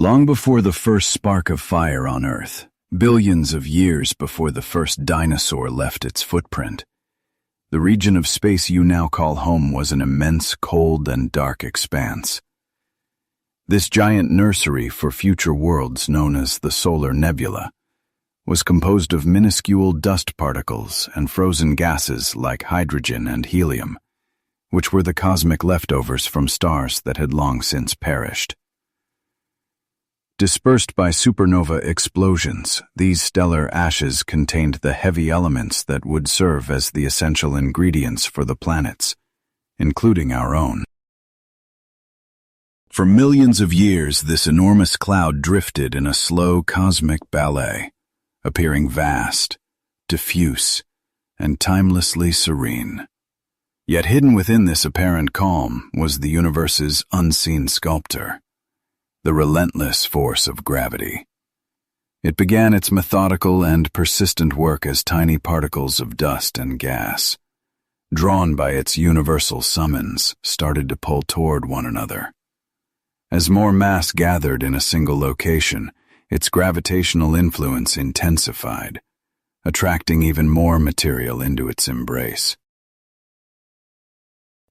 Long before the first spark of fire on Earth, billions of years before the first dinosaur left its footprint, the region of space you now call home was an immense, cold, and dark expanse. This giant nursery for future worlds, known as the solar nebula, was composed of minuscule dust particles and frozen gases like hydrogen and helium, which were the cosmic leftovers from stars that had long since perished. Dispersed by supernova explosions, these stellar ashes contained the heavy elements that would serve as the essential ingredients for the planets, including our own. For millions of years, this enormous cloud drifted in a slow cosmic ballet, appearing vast, diffuse, and timelessly serene. Yet hidden within this apparent calm was the universe's unseen sculptor, the relentless force of gravity. It began its methodical and persistent work as tiny particles of dust and gas, drawn by its universal summons, started to pull toward one another. As more mass gathered in a single location, its gravitational influence intensified, attracting even more material into its embrace.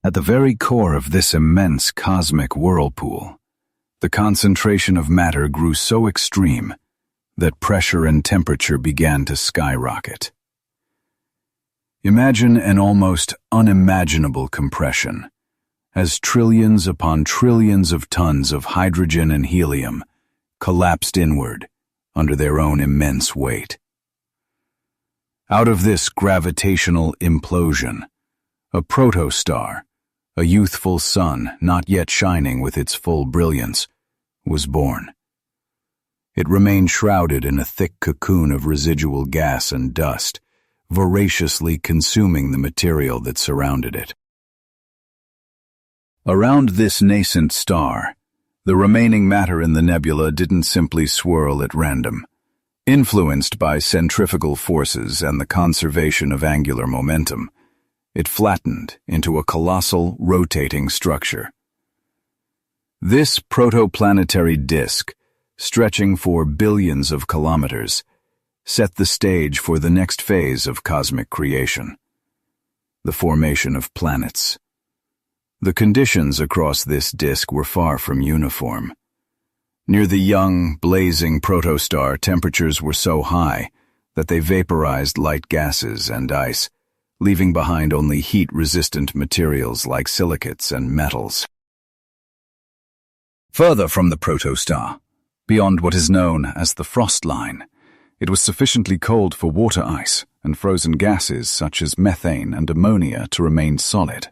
At the very core of this immense cosmic whirlpool, the concentration of matter grew so extreme that pressure and temperature began to skyrocket. Imagine an almost unimaginable compression, as trillions upon trillions of tons of hydrogen and helium collapsed inward under their own immense weight. Out of this gravitational implosion, a protostar, a youthful sun not yet shining with its full brilliance, was born. It remained shrouded in a thick cocoon of residual gas and dust, voraciously consuming the material that surrounded it. Around this nascent star, the remaining matter in the nebula didn't simply swirl at random. Influenced by centrifugal forces and the conservation of angular momentum, it flattened into a colossal, rotating structure. This protoplanetary disk, stretching for billions of kilometers, set the stage for the next phase of cosmic creation, the formation of planets. The conditions across this disk were far from uniform. Near the young, blazing protostar, temperatures were so high that they vaporized light gases and ice, leaving behind only heat-resistant materials like silicates and metals. Further from the protostar, beyond what is known as the frost line, it was sufficiently cold for water ice and frozen gases such as methane and ammonia to remain solid.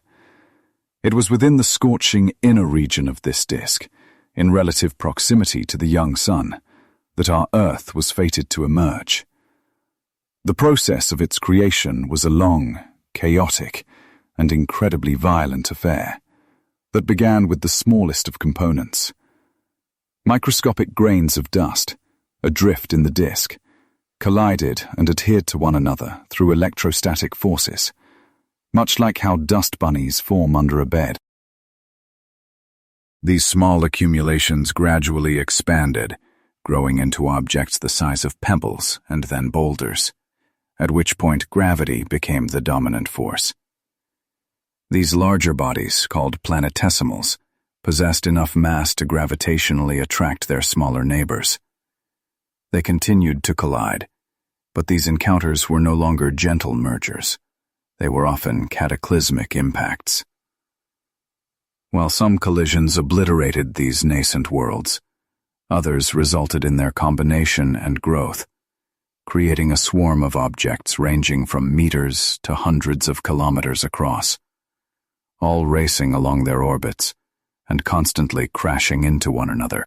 It was within the scorching inner region of this disk, in relative proximity to the young sun, that our Earth was fated to emerge. The process of its creation was a long, chaotic, and incredibly violent affair that began with the smallest of components. Microscopic grains of dust, adrift in the disk, collided and adhered to one another through electrostatic forces, much like how dust bunnies form under a bed. These small accumulations gradually expanded, growing into objects the size of pebbles and then boulders, at which point gravity became the dominant force. These larger bodies, called planetesimals, possessed enough mass to gravitationally attract their smaller neighbors. They continued to collide, but these encounters were no longer gentle mergers. They were often cataclysmic impacts. While some collisions obliterated these nascent worlds, others resulted in their combination and growth, creating a swarm of objects ranging from meters to hundreds of kilometers across, all racing along their orbits and constantly crashing into one another.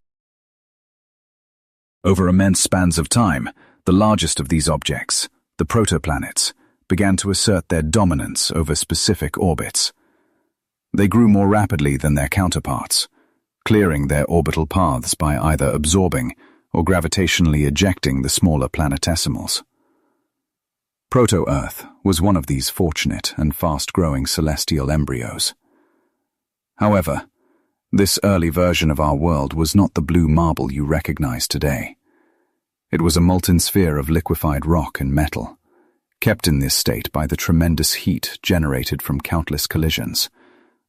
Over immense spans of time, the largest of these objects, the protoplanets, began to assert their dominance over specific orbits. They grew more rapidly than their counterparts, clearing their orbital paths by either absorbing or gravitationally ejecting the smaller planetesimals. Proto-Earth was one of these fortunate and fast-growing celestial embryos. However, This early version of our world was not the blue marble you recognize today. It was a molten sphere of liquefied rock and metal, kept in this state by the tremendous heat generated from countless collisions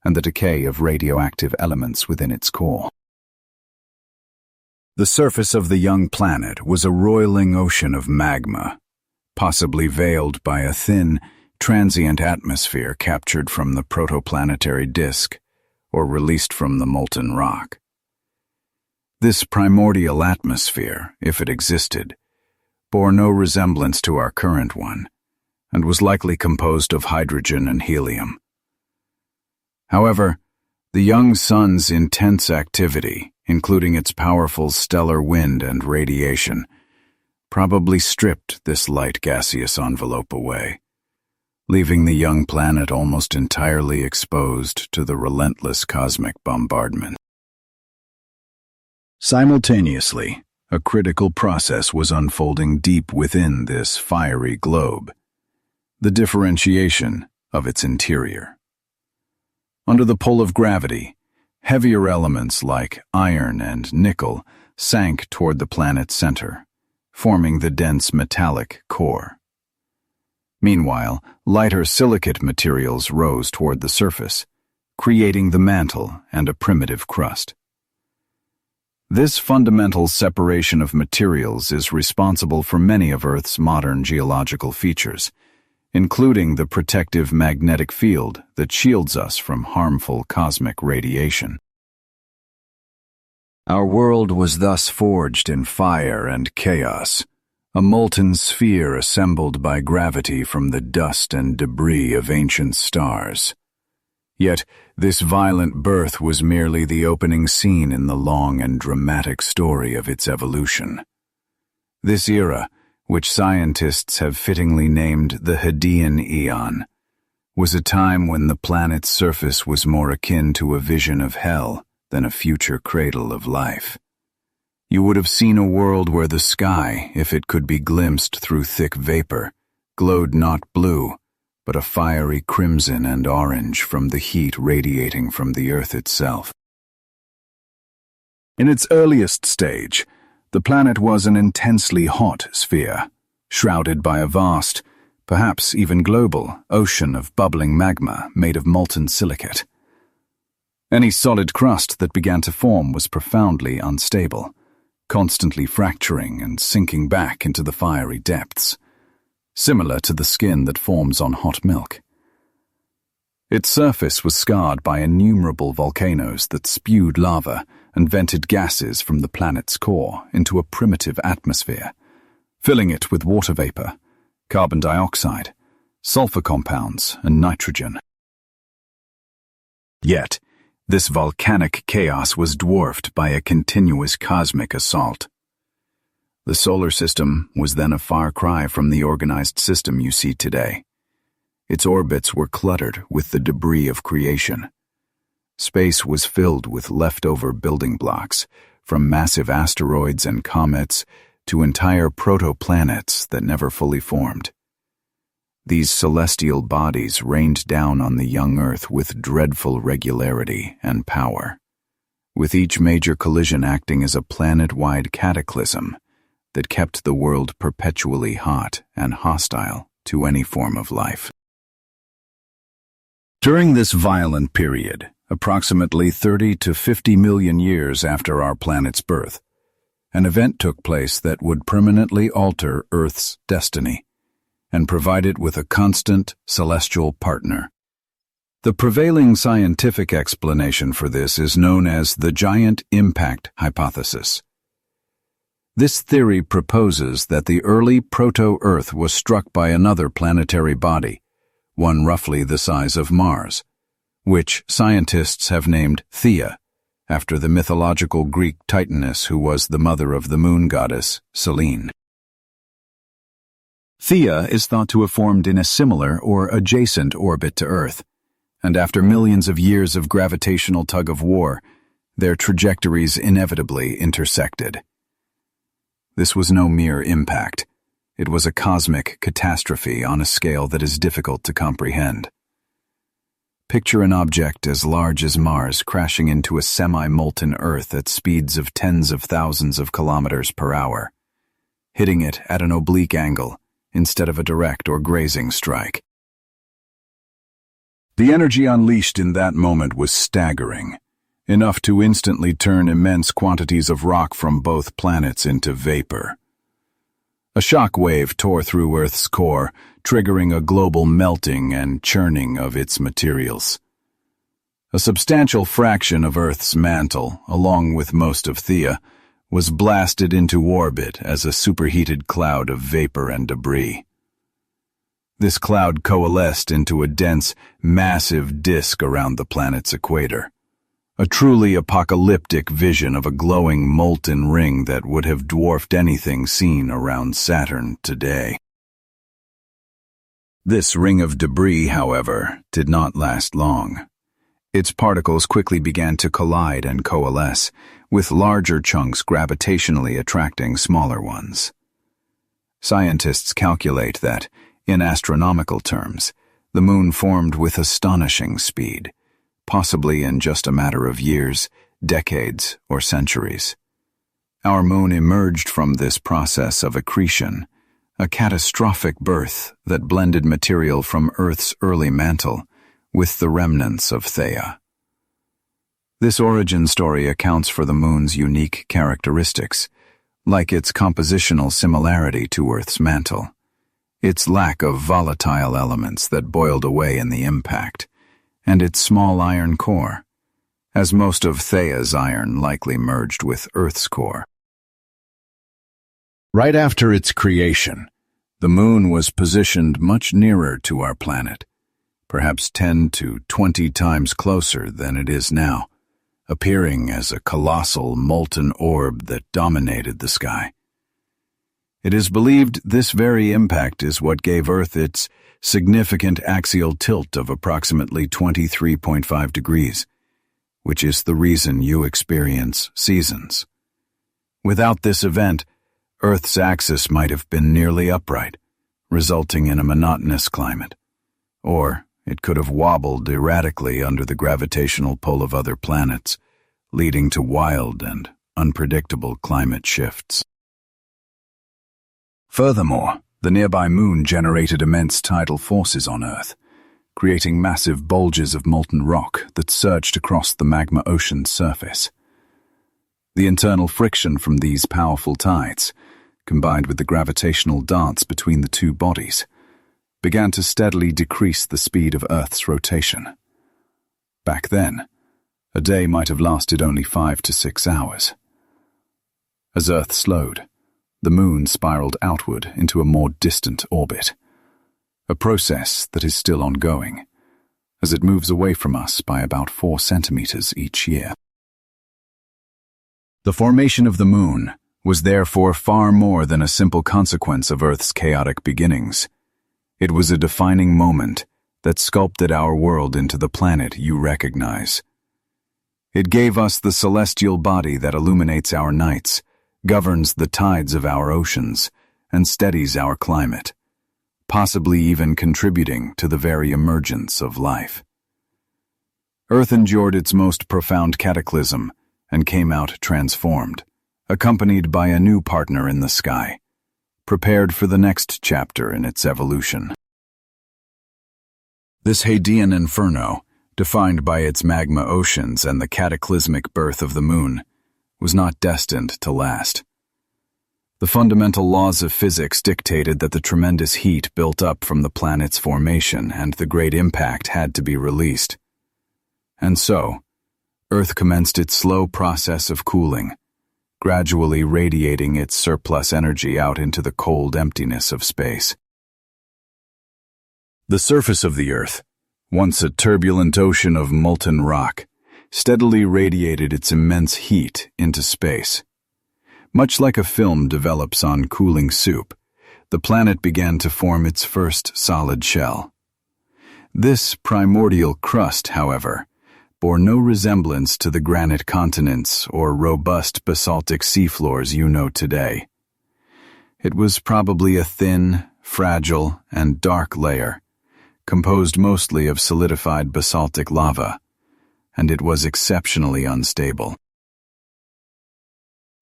and the decay of radioactive elements within its core. The surface of the young planet was a roiling ocean of magma, possibly veiled by a thin, transient atmosphere captured from the protoplanetary disk or released from the molten rock. This primordial atmosphere, if it existed, bore no resemblance to our current one, and was likely composed of hydrogen and helium. However, the young sun's intense activity, including its powerful stellar wind and radiation, probably stripped this light gaseous envelope away, leaving the young planet almost entirely exposed to the relentless cosmic bombardment. Simultaneously, a critical process was unfolding deep within this fiery globe, the differentiation of its interior. Under the pull of gravity, heavier elements like iron and nickel sank toward the planet's center, forming the dense metallic core. Meanwhile, lighter silicate materials rose toward the surface, creating the mantle and a primitive crust. This fundamental separation of materials is responsible for many of Earth's modern geological features, including the protective magnetic field that shields us from harmful cosmic radiation. Our world was thus forged in fire and chaos, a molten sphere assembled by gravity from the dust and debris of ancient stars. Yet, this violent birth was merely the opening scene in the long and dramatic story of its evolution. This era, which scientists have fittingly named the Hadean Eon, was a time when the planet's surface was more akin to a vision of hell than a future cradle of life. You would have seen a world where the sky, if it could be glimpsed through thick vapor, glowed not blue, but a fiery crimson and orange from the heat radiating from the Earth itself. In its earliest stage, the planet was an intensely hot sphere, shrouded by a vast, perhaps even global, ocean of bubbling magma made of molten silicate. Any solid crust that began to form was profoundly unstable, constantly fracturing and sinking back into the fiery depths, similar to the skin that forms on hot milk. Its surface was scarred by innumerable volcanoes that spewed lava and vented gases from the planet's core into a primitive atmosphere, filling it with water vapor, carbon dioxide, sulfur compounds, and nitrogen. Yet, this volcanic chaos was dwarfed by a continuous cosmic assault. The solar system was then a far cry from the organized system you see today. Its orbits were cluttered with the debris of creation. Space was filled with leftover building blocks, from massive asteroids and comets to entire protoplanets that never fully formed. These celestial bodies rained down on the young Earth with dreadful regularity and power, with each major collision acting as a planet-wide cataclysm that kept the world perpetually hot and hostile to any form of life. During this violent period, approximately 30 to 50 million years after our planet's birth, an event took place that would permanently alter Earth's destiny and provide it with a constant celestial partner. The prevailing scientific explanation for this is known as the giant impact hypothesis. This theory proposes that the early proto-Earth was struck by another planetary body, one roughly the size of Mars, which scientists have named Theia, after the mythological Greek Titaness who was the mother of the moon goddess Selene. Theia is thought to have formed in a similar or adjacent orbit to Earth, and after millions of years of gravitational tug-of-war, their trajectories inevitably intersected. This was no mere impact. It was a cosmic catastrophe on a scale that is difficult to comprehend. Picture an object as large as Mars crashing into a semi-molten Earth at speeds of tens of thousands of kilometers per hour, hitting it at an oblique angle instead of a direct or grazing strike. The energy unleashed in that moment was staggering, enough to instantly turn immense quantities of rock from both planets into vapor. A shock wave tore through Earth's core, triggering a global melting and churning of its materials. A substantial fraction of Earth's mantle, along with most of Theia, was blasted into orbit as a superheated cloud of vapor and debris. This cloud coalesced into a dense, massive disk around the planet's equator. A truly apocalyptic vision of a glowing molten ring that would have dwarfed anything seen around Saturn today. This ring of debris, however, did not last long. Its particles quickly began to collide and coalesce, with larger chunks gravitationally attracting smaller ones. Scientists calculate that, in astronomical terms, the Moon formed with astonishing speed, possibly in just a matter of years, decades, or centuries. Our Moon emerged from this process of accretion, a catastrophic birth that blended material from Earth's early mantle with the remnants of Theia. This origin story accounts for the Moon's unique characteristics, like its compositional similarity to Earth's mantle, its lack of volatile elements that boiled away in the impact, and its small iron core, as most of Theia's iron likely merged with Earth's core. Right after its creation, the Moon was positioned much nearer to our planet, perhaps 10 to 20 times closer than it is now, appearing as a colossal molten orb that dominated the sky. It is believed this very impact is what gave Earth its significant axial tilt of approximately 23.5 degrees, which is the reason you experience seasons. Without this event, Earth's axis might have been nearly upright, resulting in a monotonous climate. Or it could have wobbled erratically under the gravitational pull of other planets, leading to wild and unpredictable climate shifts. Furthermore, the nearby Moon generated immense tidal forces on Earth, creating massive bulges of molten rock that surged across the magma ocean's surface. The internal friction from these powerful tides, combined with the gravitational dance between the two bodies, began to steadily decrease the speed of Earth's rotation. Back then, a day might have lasted only 5 to 6 hours. As Earth slowed, the Moon spiraled outward into a more distant orbit, a process that is still ongoing, as it moves away from us by about 4 centimeters each year. The formation of the Moon was therefore far more than a simple consequence of Earth's chaotic beginnings. It was a defining moment that sculpted our world into the planet you recognize. It gave us the celestial body that illuminates our nights, governs the tides of our oceans, and steadies our climate, possibly even contributing to the very emergence of life. Earth endured its most profound cataclysm and came out transformed, accompanied by a new partner in the sky, prepared for the next chapter in its evolution. This Hadean inferno, defined by its magma oceans and the cataclysmic birth of the Moon, was not destined to last. The fundamental laws of physics dictated that the tremendous heat built up from the planet's formation and the great impact had to be released. And so, Earth commenced its slow process of cooling, gradually radiating its surplus energy out into the cold emptiness of space. The surface of the Earth, once a turbulent ocean of molten rock, steadily radiated its immense heat into space. Much like a film develops on cooling soup, the planet began to form its first solid shell. This primordial crust, however, bore no resemblance to the granite continents or robust basaltic seafloors you know today. It was probably a thin, fragile, and dark layer, composed mostly of solidified basaltic lava, and it was exceptionally unstable.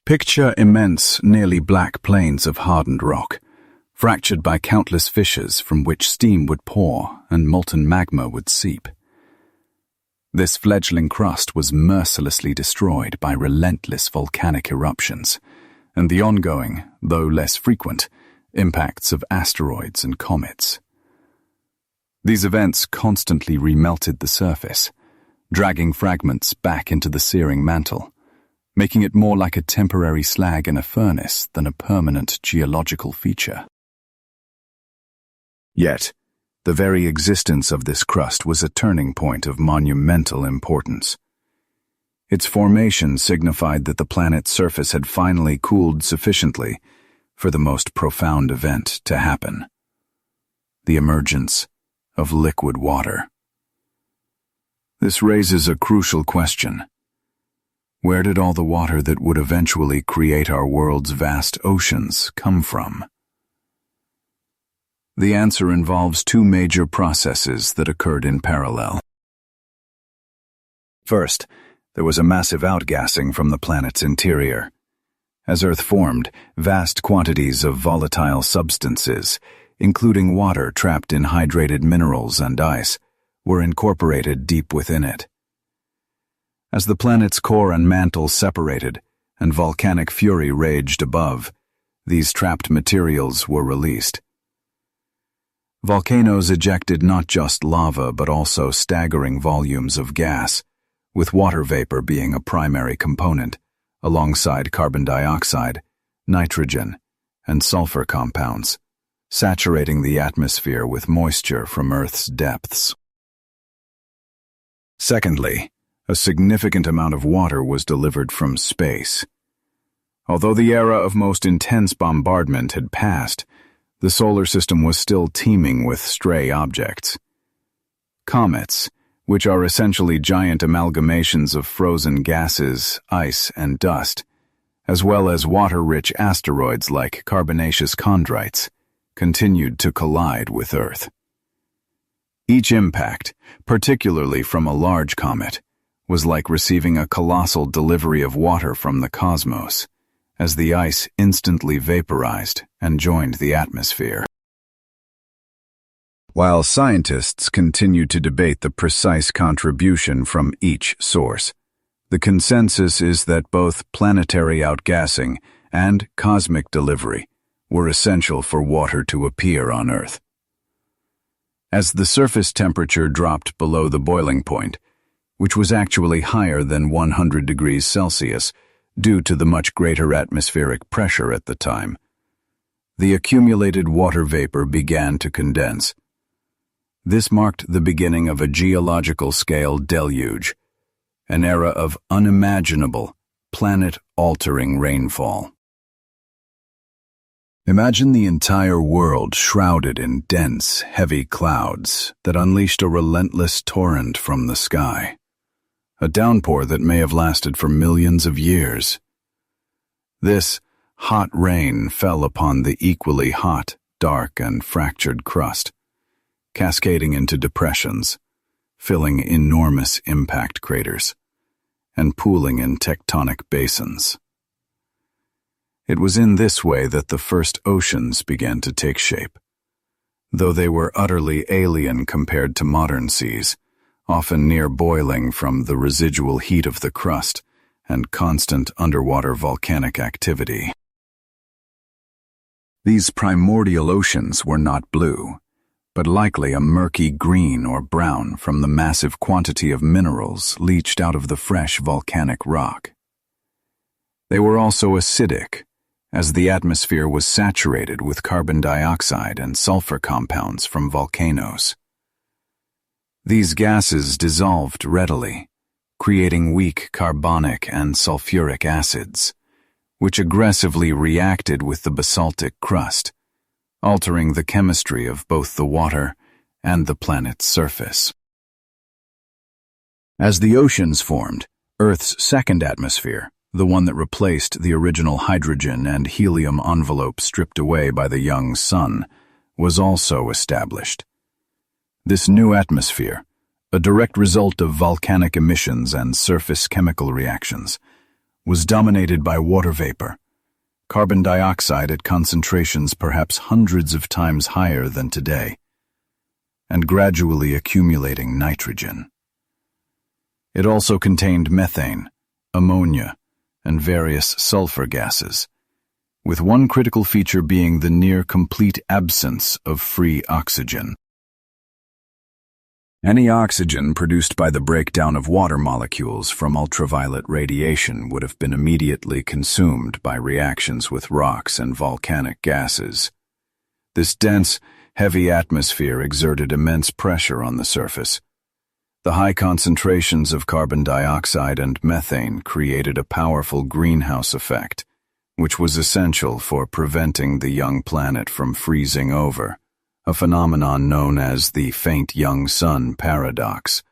Picture immense, nearly black plains of hardened rock, fractured by countless fissures from which steam would pour and molten magma would seep. This fledgling crust was mercilessly destroyed by relentless volcanic eruptions and the ongoing, though less frequent, impacts of asteroids and comets. These events constantly remelted the surface, dragging fragments back into the searing mantle, making it more like a temporary slag in a furnace than a permanent geological feature. Yet, the very existence of this crust was a turning point of monumental importance. Its formation signified that the planet's surface had finally cooled sufficiently for the most profound event to happen: the emergence of liquid water. This raises a crucial question. Where did all the water that would eventually create our world's vast oceans come from? The answer involves two major processes that occurred in parallel. First, there was a massive outgassing from the planet's interior. As Earth formed, vast quantities of volatile substances, including water trapped in hydrated minerals and ice, were incorporated deep within it. As the planet's core and mantle separated and volcanic fury raged above, these trapped materials were released. Volcanoes ejected not just lava but also staggering volumes of gas, with water vapor being a primary component, alongside carbon dioxide, nitrogen, and sulfur compounds, saturating the atmosphere with moisture from Earth's depths. Secondly, a significant amount of water was delivered from space. Although the era of most intense bombardment had passed, the solar system was still teeming with stray objects. Comets, which are essentially giant amalgamations of frozen gases, ice, and dust, as well as water-rich asteroids like carbonaceous chondrites, continued to collide with Earth. Each impact, particularly from a large comet, was like receiving a colossal delivery of water from the cosmos, as the ice instantly vaporized and joined the atmosphere. While scientists continue to debate the precise contribution from each source, the consensus is that both planetary outgassing and cosmic delivery were essential for water to appear on Earth. As the surface temperature dropped below the boiling point, which was actually higher than 100 degrees Celsius due to the much greater atmospheric pressure at the time, the accumulated water vapor began to condense. This marked the beginning of a geological-scale deluge, an era of unimaginable, planet-altering rainfall. Imagine the entire world shrouded in dense, heavy clouds that unleashed a relentless torrent from the sky, a downpour that may have lasted for millions of years. This hot rain fell upon the equally hot, dark, and fractured crust, cascading into depressions, filling enormous impact craters, and pooling in tectonic basins. It was in this way that the first oceans began to take shape. Though they were utterly alien compared to modern seas, often near boiling from the residual heat of the crust and constant underwater volcanic activity. These primordial oceans were not blue, but likely a murky green or brown from the massive quantity of minerals leached out of the fresh volcanic rock. They were also acidic, as the atmosphere was saturated with carbon dioxide and sulfur compounds from volcanoes. These gases dissolved readily, creating weak carbonic and sulfuric acids, which aggressively reacted with the basaltic crust, altering the chemistry of both the water and the planet's surface. As the oceans formed, Earth's second atmosphere, the one that replaced the original hydrogen and helium envelope stripped away by the young sun, was also established. This new atmosphere, a direct result of volcanic emissions and surface chemical reactions, was dominated by water vapor, carbon dioxide at concentrations perhaps hundreds of times higher than today, and gradually accumulating nitrogen. It also contained methane, ammonia, and various sulfur gases, with one critical feature being the near-complete absence of free oxygen. Any oxygen produced by the breakdown of water molecules from ultraviolet radiation would have been immediately consumed by reactions with rocks and volcanic gases. This dense, heavy atmosphere exerted immense pressure on the surface. The high concentrations of carbon dioxide and methane created a powerful greenhouse effect, which was essential for preventing the young planet from freezing over, a phenomenon known as the faint young sun paradox,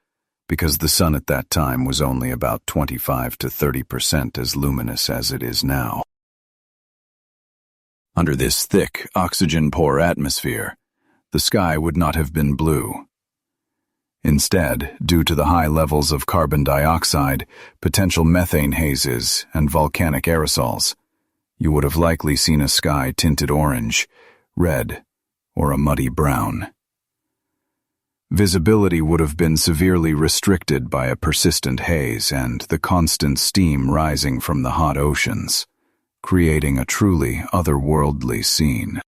because the sun at that time was only about 25 to 30% as luminous as it is now. Under this thick, oxygen-poor atmosphere, the sky would not have been blue. Instead, due to the high levels of carbon dioxide, potential methane hazes, and volcanic aerosols, you would have likely seen a sky tinted orange, red, or a muddy brown. Visibility would have been severely restricted by a persistent haze and the constant steam rising from the hot oceans, creating a truly otherworldly scene.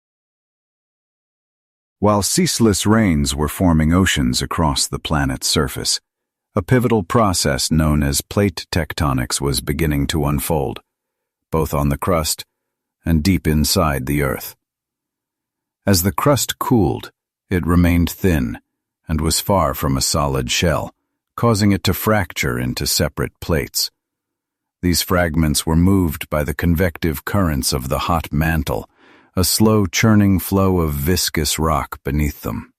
While ceaseless rains were forming oceans across the planet's surface, a pivotal process known as plate tectonics was beginning to unfold, both on the crust and deep inside the Earth. As the crust cooled, it remained thin and was far from a solid shell, causing it to fracture into separate plates. These fragments were moved by the convective currents of the hot mantle, a slow churning flow of viscous rock beneath them.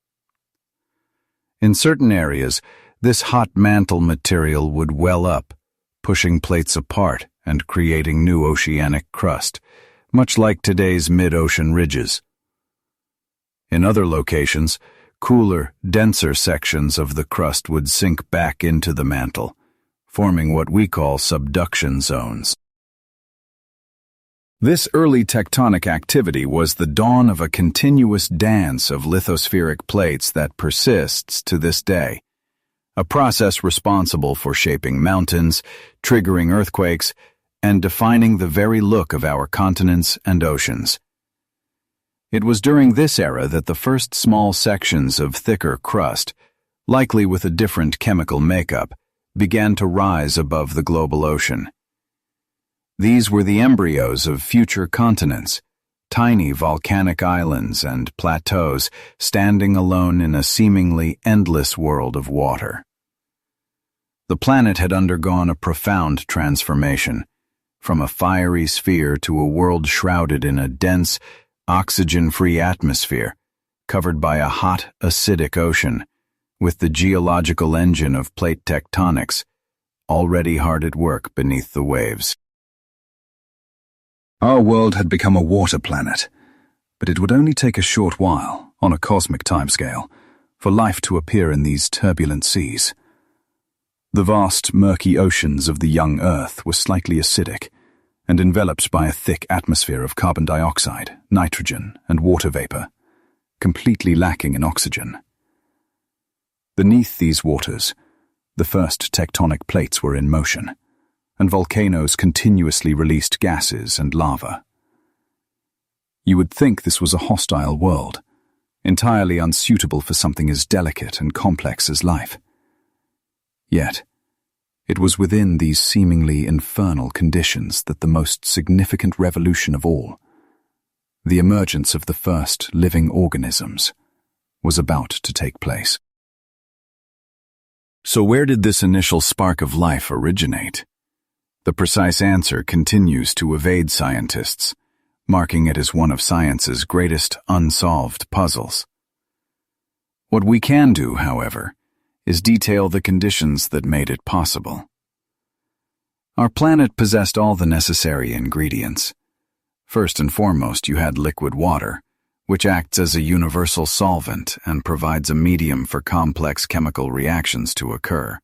In certain areas, this hot mantle material would well up, pushing plates apart and creating new oceanic crust, much like today's mid-ocean ridges. In other locations, cooler, denser sections of the crust would sink back into the mantle, forming what we call subduction zones. This early tectonic activity was the dawn of a continuous dance of lithospheric plates that persists to this day, a process responsible for shaping mountains, triggering earthquakes, and defining the very look of our continents and oceans. It was during this era that the first small sections of thicker crust, likely with a different chemical makeup, began to rise above the global ocean. These were the embryos of future continents, tiny volcanic islands and plateaus standing alone in a seemingly endless world of water. The planet had undergone a profound transformation, from a fiery sphere to a world shrouded in a dense, oxygen-free atmosphere, covered by a hot, acidic ocean, with the geological engine of plate tectonics already hard at work beneath the waves. Our world had become a water planet, but it would only take a short while, on a cosmic timescale, for life to appear in these turbulent seas. The vast, murky oceans of the young Earth were slightly acidic, and enveloped by a thick atmosphere of carbon dioxide, nitrogen, and water vapor, completely lacking in oxygen. Beneath these waters, the first tectonic plates were in motion, and volcanoes continuously released gases and lava. You would think this was a hostile world, entirely unsuitable for something as delicate and complex as life. Yet, it was within these seemingly infernal conditions that the most significant revolution of all, the emergence of the first living organisms, was about to take place. So where did this initial spark of life originate? The precise answer continues to evade scientists, marking it as one of science's greatest unsolved puzzles. What we can do, however, is detail the conditions that made it possible. Our planet possessed all the necessary ingredients. First and foremost, you had liquid water, which acts as a universal solvent and provides a medium for complex chemical reactions to occur.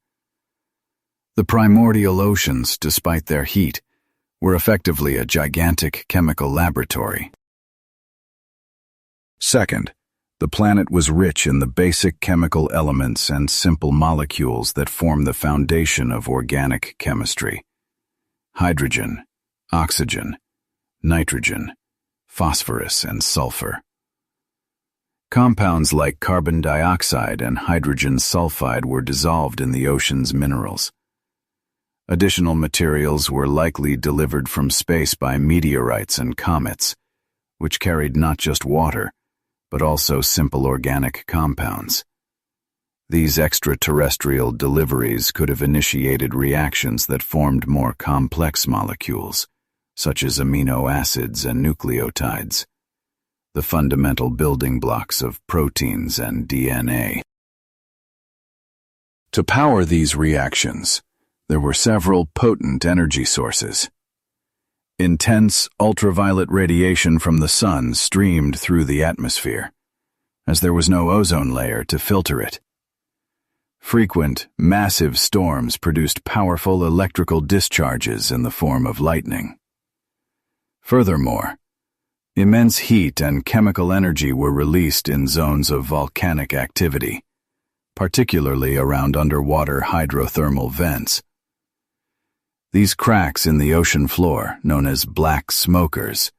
The primordial oceans, despite their heat, were effectively a gigantic chemical laboratory. Second, the planet was rich in the basic chemical elements and simple molecules that form the foundation of organic chemistry: hydrogen, oxygen, nitrogen, phosphorus, and sulfur. Compounds like carbon dioxide and hydrogen sulfide were dissolved in the ocean's minerals. Additional materials were likely delivered from space by meteorites and comets, which carried not just water, but also simple organic compounds. These extraterrestrial deliveries could have initiated reactions that formed more complex molecules, such as amino acids and nucleotides, the fundamental building blocks of proteins and DNA. To power these reactions, there were several potent energy sources. Intense ultraviolet radiation from the sun streamed through the atmosphere, as there was no ozone layer to filter it. Frequent, massive storms produced powerful electrical discharges in the form of lightning. Furthermore, immense heat and chemical energy were released in zones of volcanic activity, particularly around underwater hydrothermal vents. These cracks in the ocean floor, known as black smokers,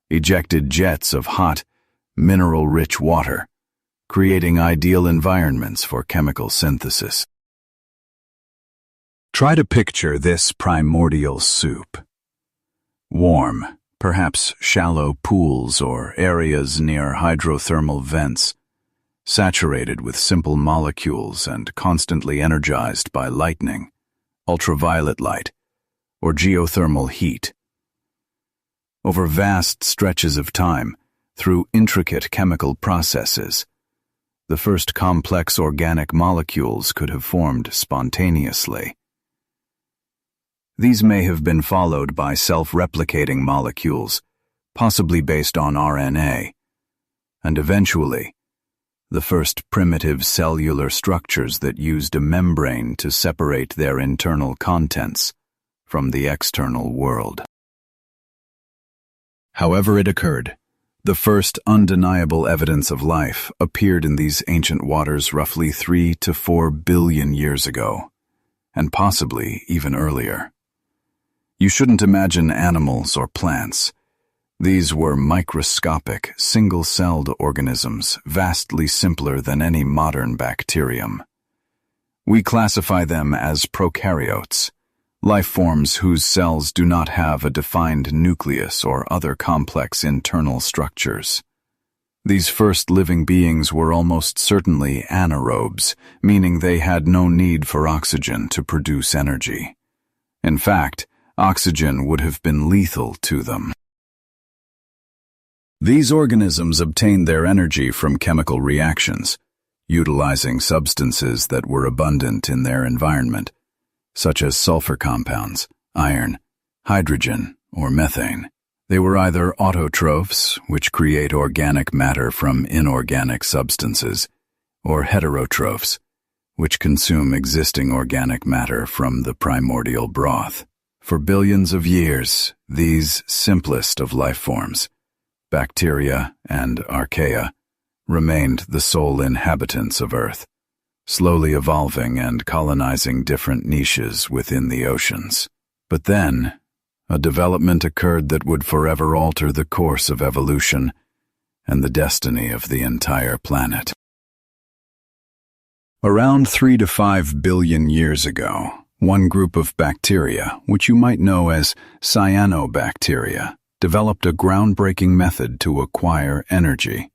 ejected jets of hot, mineral-rich water, creating ideal environments for chemical synthesis. Try to picture this primordial soup. Warm, perhaps shallow pools or areas near hydrothermal vents, saturated with simple molecules and constantly energized by lightning, ultraviolet light, or geothermal heat. Over vast stretches of time, through intricate chemical processes, the first complex organic molecules could have formed spontaneously. These may have been followed by self-replicating molecules, possibly based on RNA, and eventually, the first primitive cellular structures that used a membrane to separate their internal contents from the external world. However it occurred, the first undeniable evidence of life appeared in these ancient waters roughly 3 to 4 billion years ago, and possibly even earlier. You shouldn't imagine animals or plants. These were microscopic, single-celled organisms, vastly simpler than any modern bacterium. We classify them as prokaryotes, life forms whose cells do not have a defined nucleus or other complex internal structures. These first living beings were almost certainly anaerobes, meaning they had no need for oxygen to produce energy. In fact, oxygen would have been lethal to them. These organisms obtained their energy from chemical reactions, utilizing substances that were abundant in their environment, such as sulfur compounds, iron, hydrogen, or methane. They were either autotrophs, which create organic matter from inorganic substances, or heterotrophs, which consume existing organic matter from the primordial broth. For billions of years, these simplest of life forms, bacteria and archaea, remained the sole inhabitants of Earth, slowly evolving and colonizing different niches within the oceans. But then, a development occurred that would forever alter the course of evolution and the destiny of the entire planet. Around 3 to 5 billion years ago, one group of bacteria, which you might know as cyanobacteria, developed a groundbreaking method to acquire energy.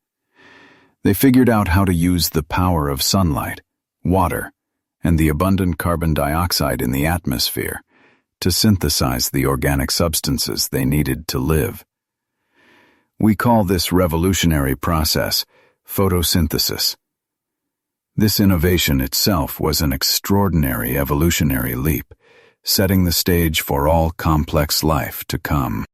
They figured out how to use the power of sunlight, water, and the abundant carbon dioxide in the atmosphere to synthesize the organic substances they needed to live. We call this revolutionary process photosynthesis. This innovation itself was an extraordinary evolutionary leap, setting the stage for all complex life to come.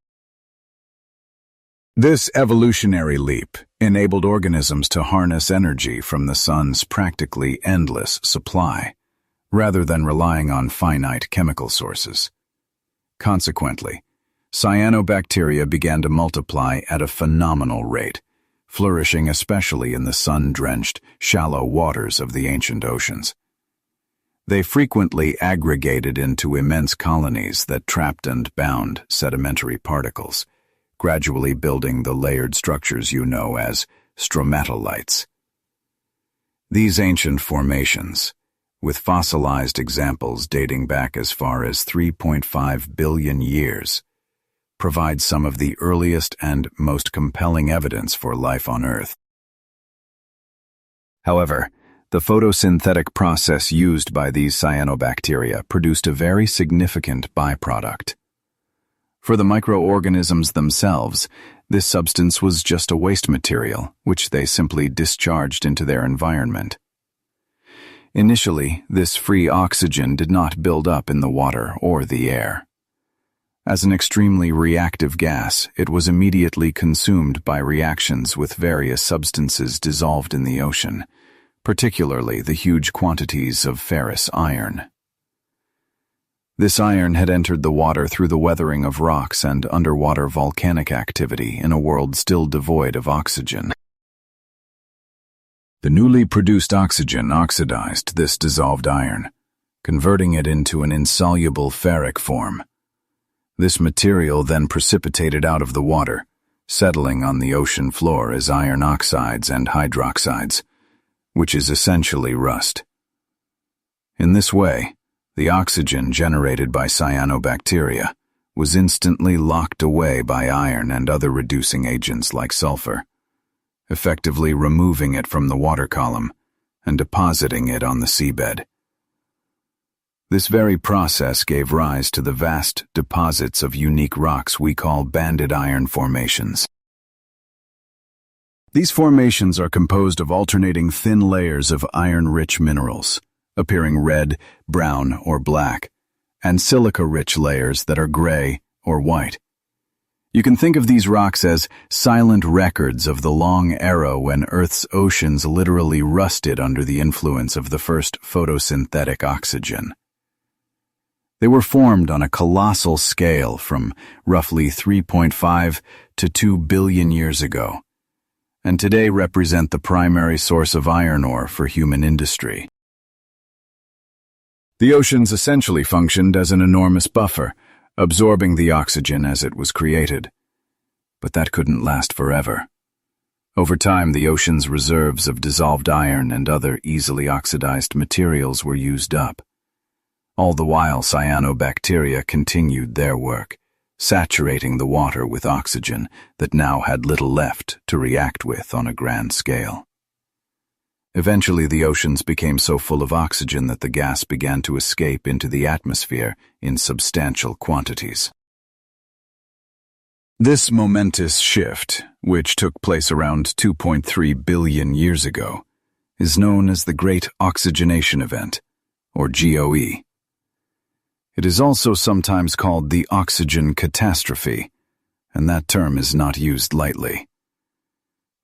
This evolutionary leap enabled organisms to harness energy from the sun's practically endless supply, rather than relying on finite chemical sources. Consequently, cyanobacteria began to multiply at a phenomenal rate, flourishing especially in the sun-drenched, shallow waters of the ancient oceans. They frequently aggregated into immense colonies that trapped and bound sedimentary particles, gradually building the layered structures you know as stromatolites. These ancient formations, with fossilized examples dating back as far as 3.5 billion years, provide some of the earliest and most compelling evidence for life on Earth. However, the photosynthetic process used by these cyanobacteria produced a very significant byproduct. For the microorganisms themselves, this substance was just a waste material, which they simply discharged into their environment. Initially, this free oxygen did not build up in the water or the air. As an extremely reactive gas, it was immediately consumed by reactions with various substances dissolved in the ocean, particularly the huge quantities of ferrous iron. This iron had entered the water through the weathering of rocks and underwater volcanic activity in a world still devoid of oxygen. The newly produced oxygen oxidized this dissolved iron, converting it into an insoluble ferric form. This material then precipitated out of the water, settling on the ocean floor as iron oxides and hydroxides, which is essentially rust. In this way, the oxygen generated by cyanobacteria was instantly locked away by iron and other reducing agents like sulfur, effectively removing it from the water column and depositing it on the seabed. This very process gave rise to the vast deposits of unique rocks we call banded iron formations. These formations are composed of alternating thin layers of iron-rich minerals, appearing red, brown, or black, and silica-rich layers that are gray or white. You can think of these rocks as silent records of the long era when Earth's oceans literally rusted under the influence of the first photosynthetic oxygen. They were formed on a colossal scale from roughly 3.5 to 2 billion years ago, and today represent the primary source of iron ore for human industry. The oceans essentially functioned as an enormous buffer, absorbing the oxygen as it was created. But that couldn't last forever. Over time, the ocean's reserves of dissolved iron and other easily oxidized materials were used up. All the while, cyanobacteria continued their work, saturating the water with oxygen that now had little left to react with on a grand scale. Eventually, the oceans became so full of oxygen that the gas began to escape into the atmosphere in substantial quantities. This momentous shift, which took place around 2.3 billion years ago, is known as the Great Oxygenation Event, or GOE. It is also sometimes called the oxygen catastrophe, and that term is not used lightly.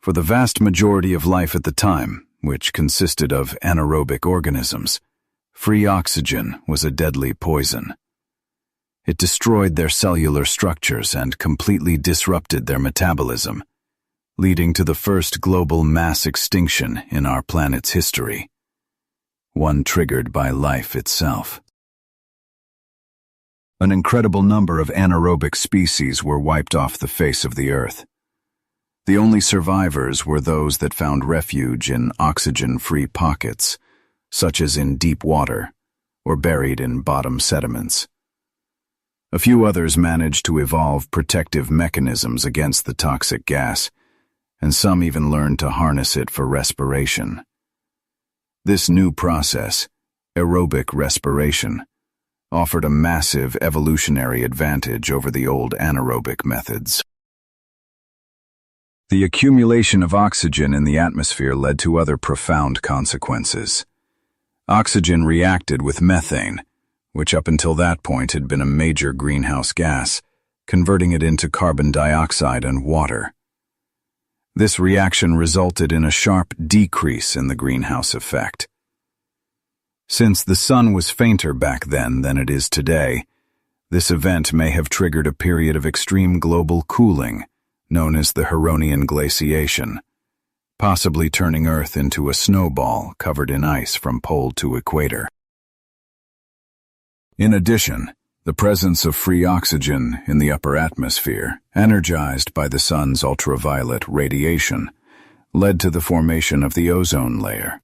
For the vast majority of life at the time, which consisted of anaerobic organisms, free oxygen was a deadly poison. It destroyed their cellular structures and completely disrupted their metabolism, leading to the first global mass extinction in our planet's history, one triggered by life itself. An incredible number of anaerobic species were wiped off the face of the Earth. The only survivors were those that found refuge in oxygen-free pockets, such as in deep water or buried in bottom sediments. A few others managed to evolve protective mechanisms against the toxic gas, and some even learned to harness it for respiration. This new process, aerobic respiration, offered a massive evolutionary advantage over the old anaerobic methods. The accumulation of oxygen in the atmosphere led to other profound consequences. Oxygen reacted with methane, which up until that point had been a major greenhouse gas, converting it into carbon dioxide and water, This reaction resulted in a sharp decrease in the greenhouse effect. Since the sun was fainter back then than it is today, this event may have triggered a period of extreme global cooling, known as the Hadean glaciation, possibly turning Earth into a snowball covered in ice from pole to equator. In addition, the presence of free oxygen in the upper atmosphere, energized by the sun's ultraviolet radiation, led to the formation of the ozone layer.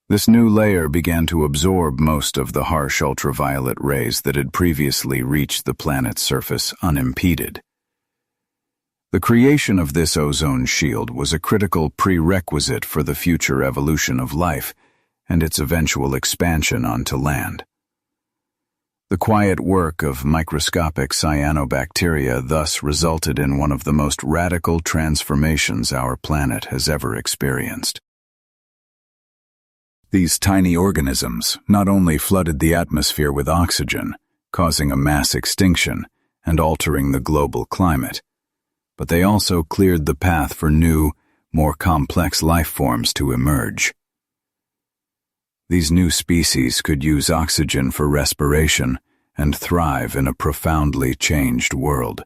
This new layer began to absorb most of the harsh ultraviolet rays that had previously reached the planet's surface unimpeded. The creation of this ozone shield was a critical prerequisite for the future evolution of life and its eventual expansion onto land. The quiet work of microscopic cyanobacteria thus resulted in one of the most radical transformations our planet has ever experienced. These tiny organisms not only flooded the atmosphere with oxygen, causing a mass extinction and altering the global climate, but they also cleared the path for new, more complex life forms to emerge. These new species could use oxygen for respiration and thrive in a profoundly changed world,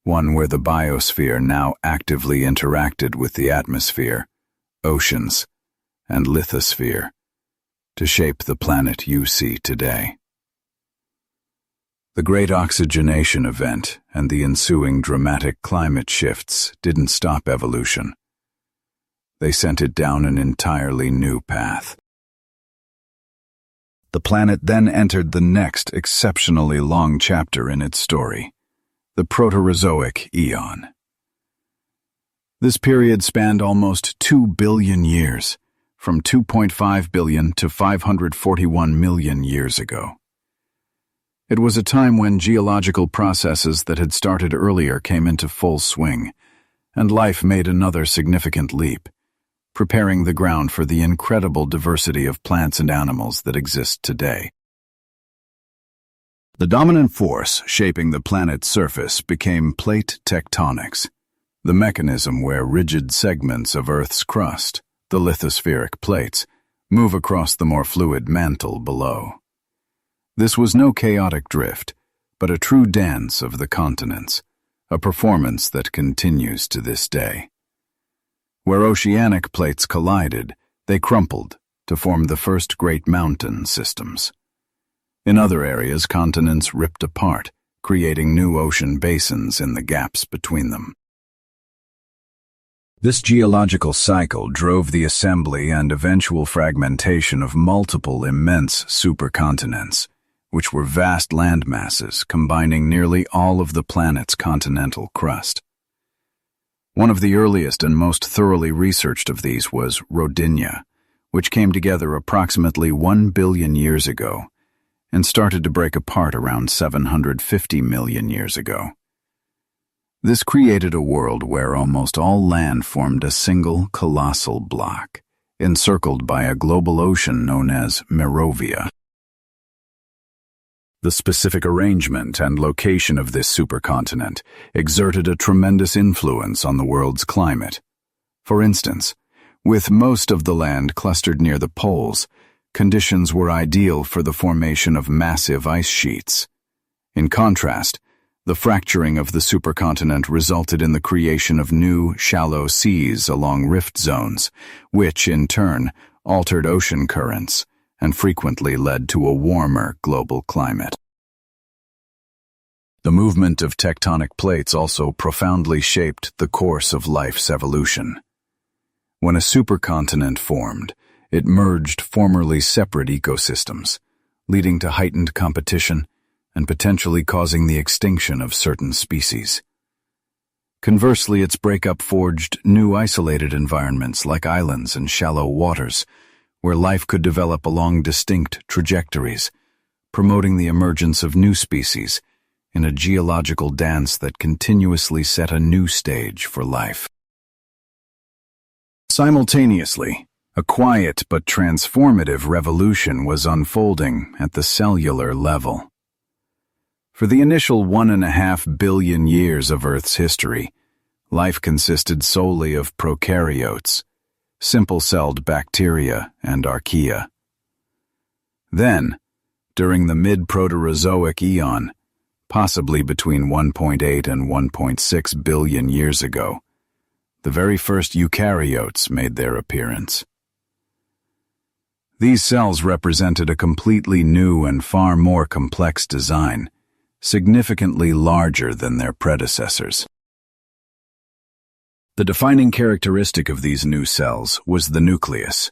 one where the biosphere now actively interacted with the atmosphere, oceans, and lithosphere to shape the planet you see today. The Great Oxygenation Event and the ensuing dramatic climate shifts didn't stop evolution. They sent it down an entirely new path. The planet then entered the next exceptionally long chapter in its story, the Proterozoic Eon. This period spanned almost 2 billion years, from 2.5 billion to 541 million years ago. It was a time when geological processes that had started earlier came into full swing, and life made another significant leap, preparing the ground for the incredible diversity of plants and animals that exist today. The dominant force shaping the planet's surface became plate tectonics, the mechanism where rigid segments of Earth's crust, the lithospheric plates, move across the more fluid mantle below. This was no chaotic drift, but a true dance of the continents, a performance that continues to this day. Where oceanic plates collided, they crumpled to form the first great mountain systems. In other areas, continents ripped apart, creating new ocean basins in the gaps between them. This geological cycle drove the assembly and eventual fragmentation of multiple immense supercontinents, which were vast landmasses combining nearly all of the planet's continental crust. One of the earliest and most thoroughly researched of these was Rodinia, which came together approximately 1 billion years ago and started to break apart around 750 million years ago. This created a world where almost all land formed a single colossal block, encircled by a global ocean known as Merovia. The specific arrangement and location of this supercontinent exerted a tremendous influence on the world's climate. For instance, with most of the land clustered near the poles, conditions were ideal for the formation of massive ice sheets. In contrast, the fracturing of the supercontinent resulted in the creation of new, shallow seas along rift zones, which, in turn, altered ocean currents and frequently led to a warmer global climate. The movement of tectonic plates also profoundly shaped the course of life's evolution. When a supercontinent formed, it merged formerly separate ecosystems, leading to heightened competition and potentially causing the extinction of certain species. Conversely, its breakup forged new isolated environments like islands and shallow waters, where life could develop along distinct trajectories, promoting the emergence of new species in a geological dance that continuously set a new stage for life. Simultaneously, a quiet but transformative revolution was unfolding at the cellular level. For the initial 1.5 billion years of Earth's history, life consisted solely of prokaryotes, simple-celled bacteria and archaea. Then, during the mid-Proterozoic eon, possibly between 1.8 and 1.6 billion years ago, the very first eukaryotes made their appearance. These cells represented a completely new and far more complex design, significantly larger than their predecessors. The defining characteristic of these new cells was the nucleus,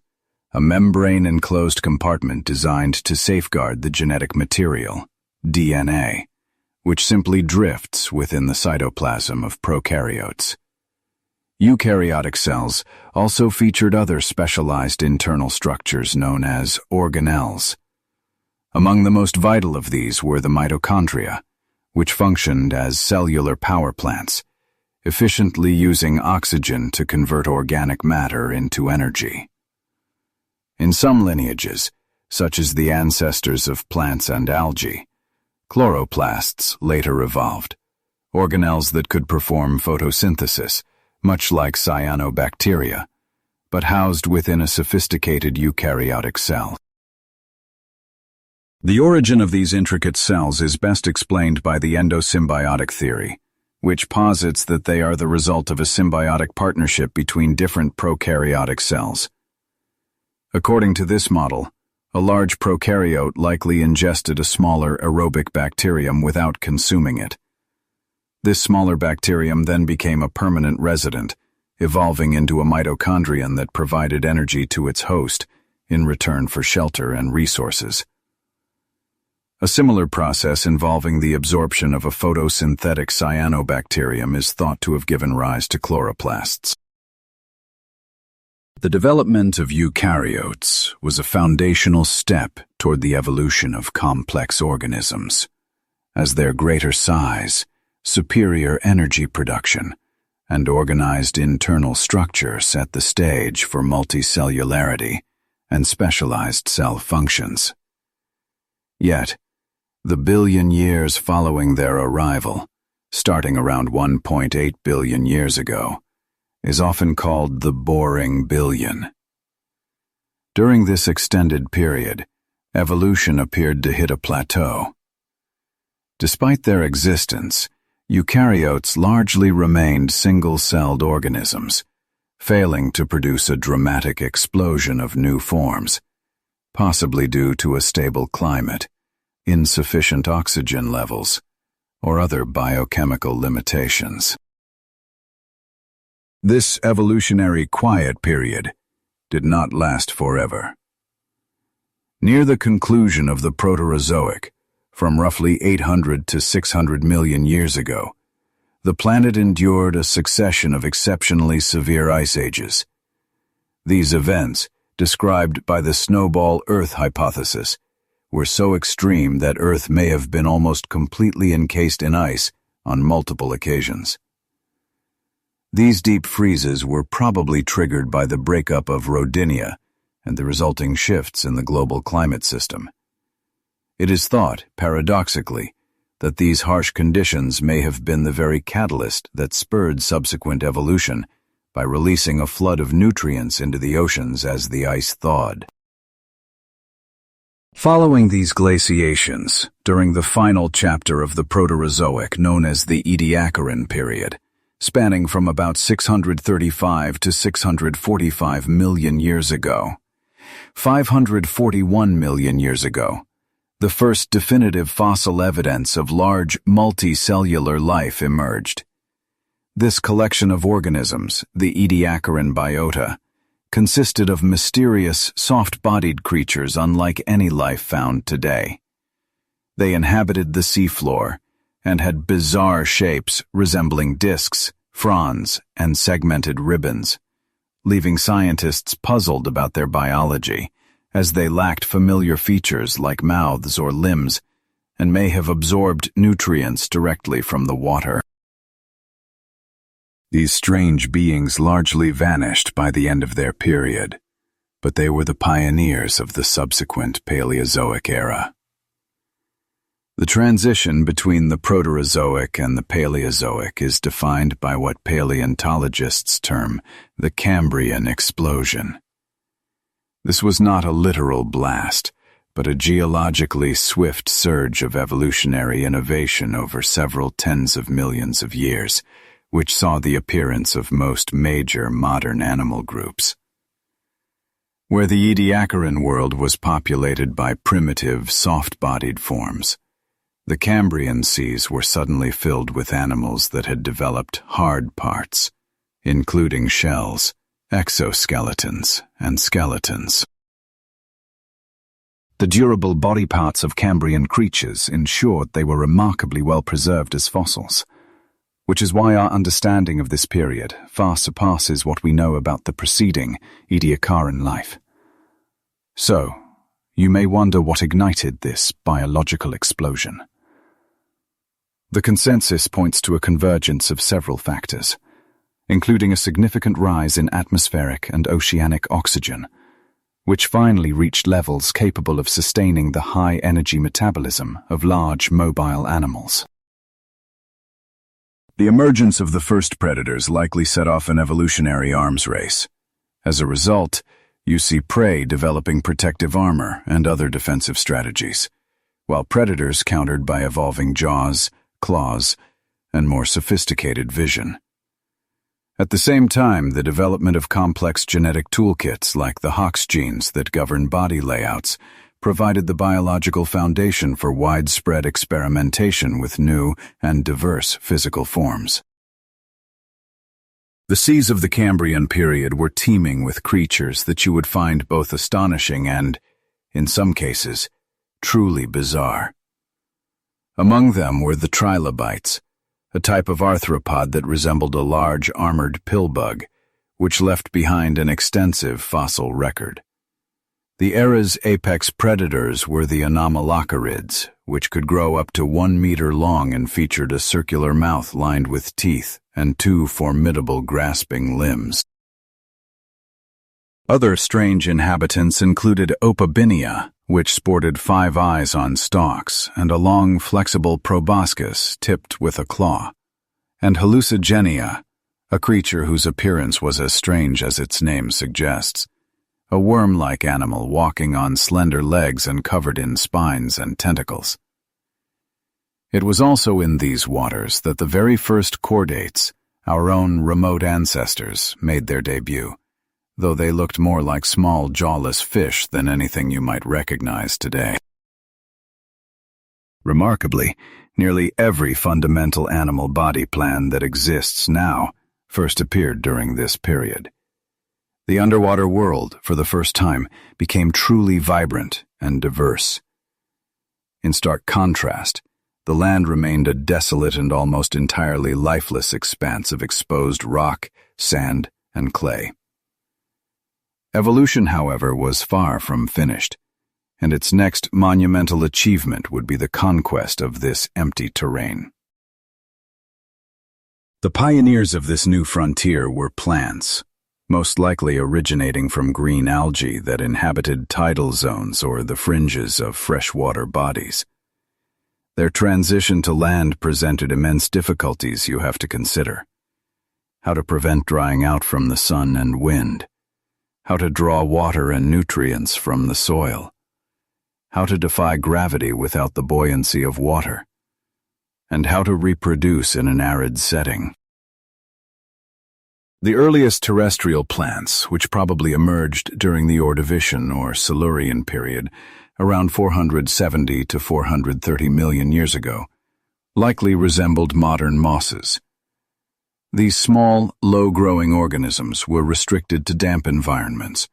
a membrane-enclosed compartment designed to safeguard the genetic material, DNA, which simply drifts within the cytoplasm of prokaryotes. Eukaryotic cells also featured other specialized internal structures known as organelles. Among the most vital of these were the mitochondria, which functioned as cellular power plants, efficiently using oxygen to convert organic matter into energy. In some lineages, such as the ancestors of plants and algae, chloroplasts later evolved, organelles that could perform photosynthesis, much like cyanobacteria, but housed within a sophisticated eukaryotic cell. The origin of these intricate cells is best explained by the endosymbiotic theory, which posits that they are the result of a symbiotic partnership between different prokaryotic cells. According to this model, a large prokaryote likely ingested a smaller aerobic bacterium without consuming it. This smaller bacterium then became a permanent resident, evolving into a mitochondrion that provided energy to its host in return for shelter and resources. A similar process involving the absorption of a photosynthetic cyanobacterium is thought to have given rise to chloroplasts. The development of eukaryotes was a foundational step toward the evolution of complex organisms, as their greater size, superior energy production, and organized internal structure set the stage for multicellularity and specialized cell functions. Yet, the billion years following their arrival, starting around 1.8 billion years ago, is often called the boring billion. During this extended period, evolution appeared to hit a plateau. Despite their existence, eukaryotes largely remained single-celled organisms, failing to produce a dramatic explosion of new forms, possibly due to a stable climate, insufficient oxygen levels, or other biochemical limitations. This evolutionary quiet period did not last forever. Near the conclusion of the Proterozoic, from roughly 800 to 600 million years ago, the planet endured a succession of exceptionally severe ice ages. These events, described by the snowball Earth hypothesis, were so extreme that Earth may have been almost completely encased in ice on multiple occasions. These deep freezes were probably triggered by the breakup of Rodinia and the resulting shifts in the global climate system. It is thought, paradoxically, that these harsh conditions may have been the very catalyst that spurred subsequent evolution by releasing a flood of nutrients into the oceans as the ice thawed. Following these glaciations, during the final chapter of the Proterozoic known as the Ediacaran period, spanning from about 635 to 645 million years ago, 541 million years ago, the first definitive fossil evidence of large multicellular life emerged. This collection of organisms, the Ediacaran biota, consisted of mysterious, soft-bodied creatures unlike any life found today. They inhabited the seafloor and had bizarre shapes resembling discs, fronds, and segmented ribbons, leaving scientists puzzled about their biology, as they lacked familiar features like mouths or limbs and may have absorbed nutrients directly from the water. These strange beings largely vanished by the end of their period, but they were the pioneers of the subsequent Paleozoic era. The transition between the Proterozoic and the Paleozoic is defined by what paleontologists term the Cambrian explosion. This was not a literal blast, but a geologically swift surge of evolutionary innovation over several tens of millions of years, which saw the appearance of most major modern animal groups. Where the Ediacaran world was populated by primitive, soft-bodied forms, the Cambrian seas were suddenly filled with animals that had developed hard parts, including shells, exoskeletons, and skeletons. The durable body parts of Cambrian creatures ensured they were remarkably well preserved as fossils, which is why our understanding of this period far surpasses what we know about the preceding Ediacaran life. So, you may wonder what ignited this biological explosion. The consensus points to a convergence of several factors, including a significant rise in atmospheric and oceanic oxygen, which finally reached levels capable of sustaining the high-energy metabolism of large, mobile animals. The emergence of the first predators likely set off an evolutionary arms race. As a result, you see prey developing protective armor and other defensive strategies, while predators countered by evolving jaws, claws, and more sophisticated vision. At the same time, the development of complex genetic toolkits like the Hox genes that govern body layouts provided the biological foundation for widespread experimentation with new and diverse physical forms. The seas of the Cambrian period were teeming with creatures that you would find both astonishing and, in some cases, truly bizarre. Among them were the trilobites, a type of arthropod that resembled a large armored pillbug, which left behind an extensive fossil record. The era's apex predators were the anomalocarids, which could grow up to 1 meter long and featured a circular mouth lined with teeth and 2 formidable grasping limbs. Other strange inhabitants included Opabinia, which sported 5 eyes on stalks and a long, flexible proboscis tipped with a claw, and Hallucigenia, a creature whose appearance was as strange as its name suggests, a worm-like animal walking on slender legs and covered in spines and tentacles. It was also in these waters that the very first chordates, our own remote ancestors, made their debut, though they looked more like small jawless fish than anything you might recognize today. Remarkably, nearly every fundamental animal body plan that exists now first appeared during this period. The underwater world, for the first time, became truly vibrant and diverse. In stark contrast, the land remained a desolate and almost entirely lifeless expanse of exposed rock, sand, and clay. Evolution, however, was far from finished, and its next monumental achievement would be the conquest of this empty terrain. The pioneers of this new frontier were plants, most likely originating from green algae that inhabited tidal zones or the fringes of freshwater bodies. Their transition to land presented immense difficulties you have to consider. How to prevent drying out from the sun and wind, how to draw water and nutrients from the soil, how to defy gravity without the buoyancy of water, and how to reproduce in an arid setting. The earliest terrestrial plants, which probably emerged during the Ordovician or Silurian period, around 470 to 430 million years ago, likely resembled modern mosses. These small, low-growing organisms were restricted to damp environments,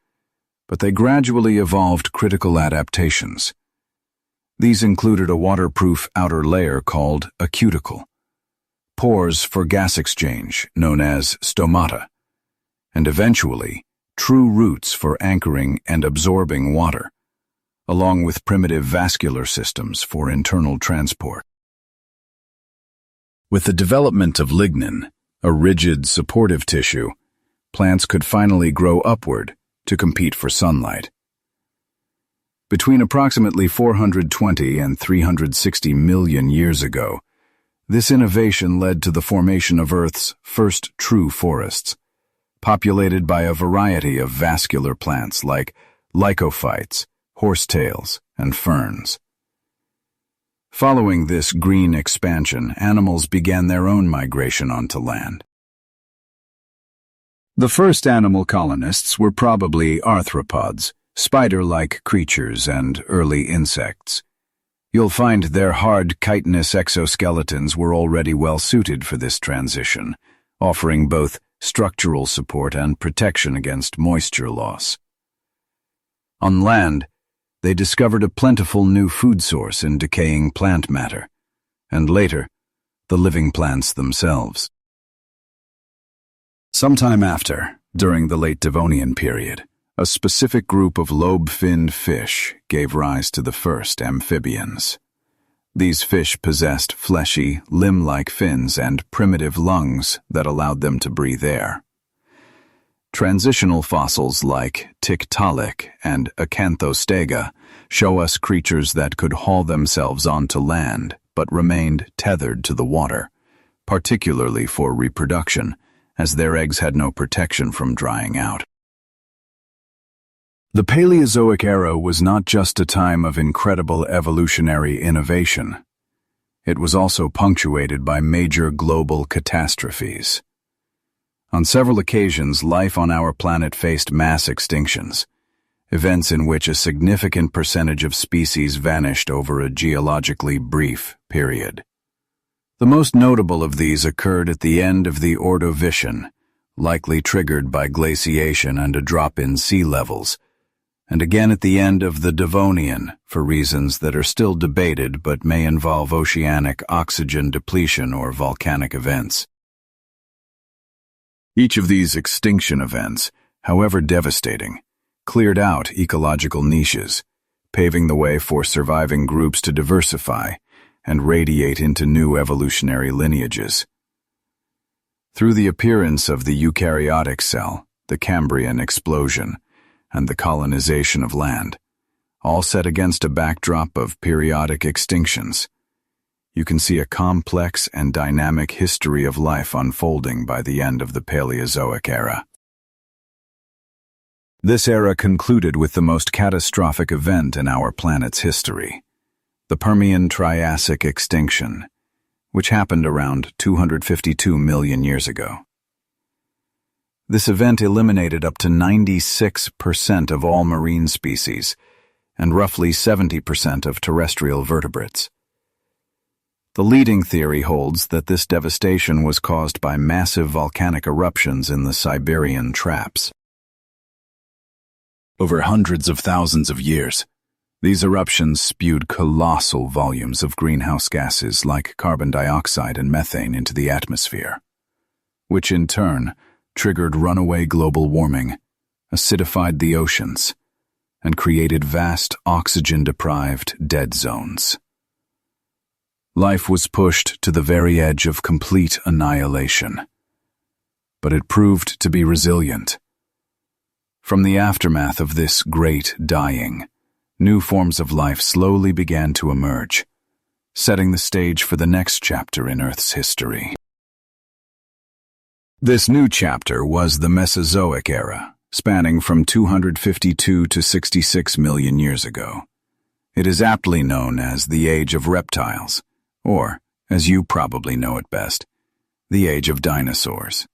but they gradually evolved critical adaptations. These included a waterproof outer layer called a cuticle, pores for gas exchange known as stomata, and eventually true roots for anchoring and absorbing water, along with primitive vascular systems for internal transport. With the development of lignin, a rigid supportive tissue, plants could finally grow upward to compete for sunlight. Between approximately 420 and 360 million years ago, this innovation led to the formation of Earth's first true forests, populated by a variety of vascular plants like lycophytes, horsetails, and ferns. Following this green expansion, animals began their own migration onto land. The first animal colonists were probably arthropods, spider-like creatures and early insects. You'll find their hard chitinous exoskeletons were already well suited for this transition, offering both structural support and protection against moisture loss. On land, they discovered a plentiful new food source in decaying plant matter, and later, the living plants themselves. Sometime after, during the late Devonian period, a specific group of lobe-finned fish gave rise to the first amphibians. These fish possessed fleshy, limb-like fins and primitive lungs that allowed them to breathe air. Transitional fossils like Tiktaalik and Acanthostega show us creatures that could haul themselves onto land but remained tethered to the water, particularly for reproduction, as their eggs had no protection from drying out. The Paleozoic era was not just a time of incredible evolutionary innovation. It was also punctuated by major global catastrophes. On several occasions, life on our planet faced mass extinctions, events in which a significant percentage of species vanished over a geologically brief period. The most notable of these occurred at the end of the Ordovician, likely triggered by glaciation and a drop in sea levels, and again at the end of the Devonian, for reasons that are still debated but may involve oceanic oxygen depletion or volcanic events. Each of these extinction events, however devastating, cleared out ecological niches, paving the way for surviving groups to diversify and radiate into new evolutionary lineages. Through the appearance of the eukaryotic cell, the Cambrian explosion, and the colonization of land, all set against a backdrop of periodic extinctions, you can see a complex and dynamic history of life unfolding by the end of the Paleozoic era. This era concluded with the most catastrophic event in our planet's history, the Permian-Triassic extinction, which happened around 252 million years ago. This event eliminated up to 96% of all marine species and roughly 70% of terrestrial vertebrates. The leading theory holds that this devastation was caused by massive volcanic eruptions in the Siberian traps. Over hundreds of thousands of years, these eruptions spewed colossal volumes of greenhouse gases like carbon dioxide and methane into the atmosphere, which in turn triggered runaway global warming, acidified the oceans, and created vast oxygen-deprived dead zones. Life was pushed to the very edge of complete annihilation, but it proved to be resilient. From the aftermath of this great dying, new forms of life slowly began to emerge, setting the stage for the next chapter in Earth's history. This new chapter was the Mesozoic era, spanning from 252 to 66 million years ago. It is aptly known as the Age of Reptiles, or, as you probably know it best, the Age of Dinosaurs.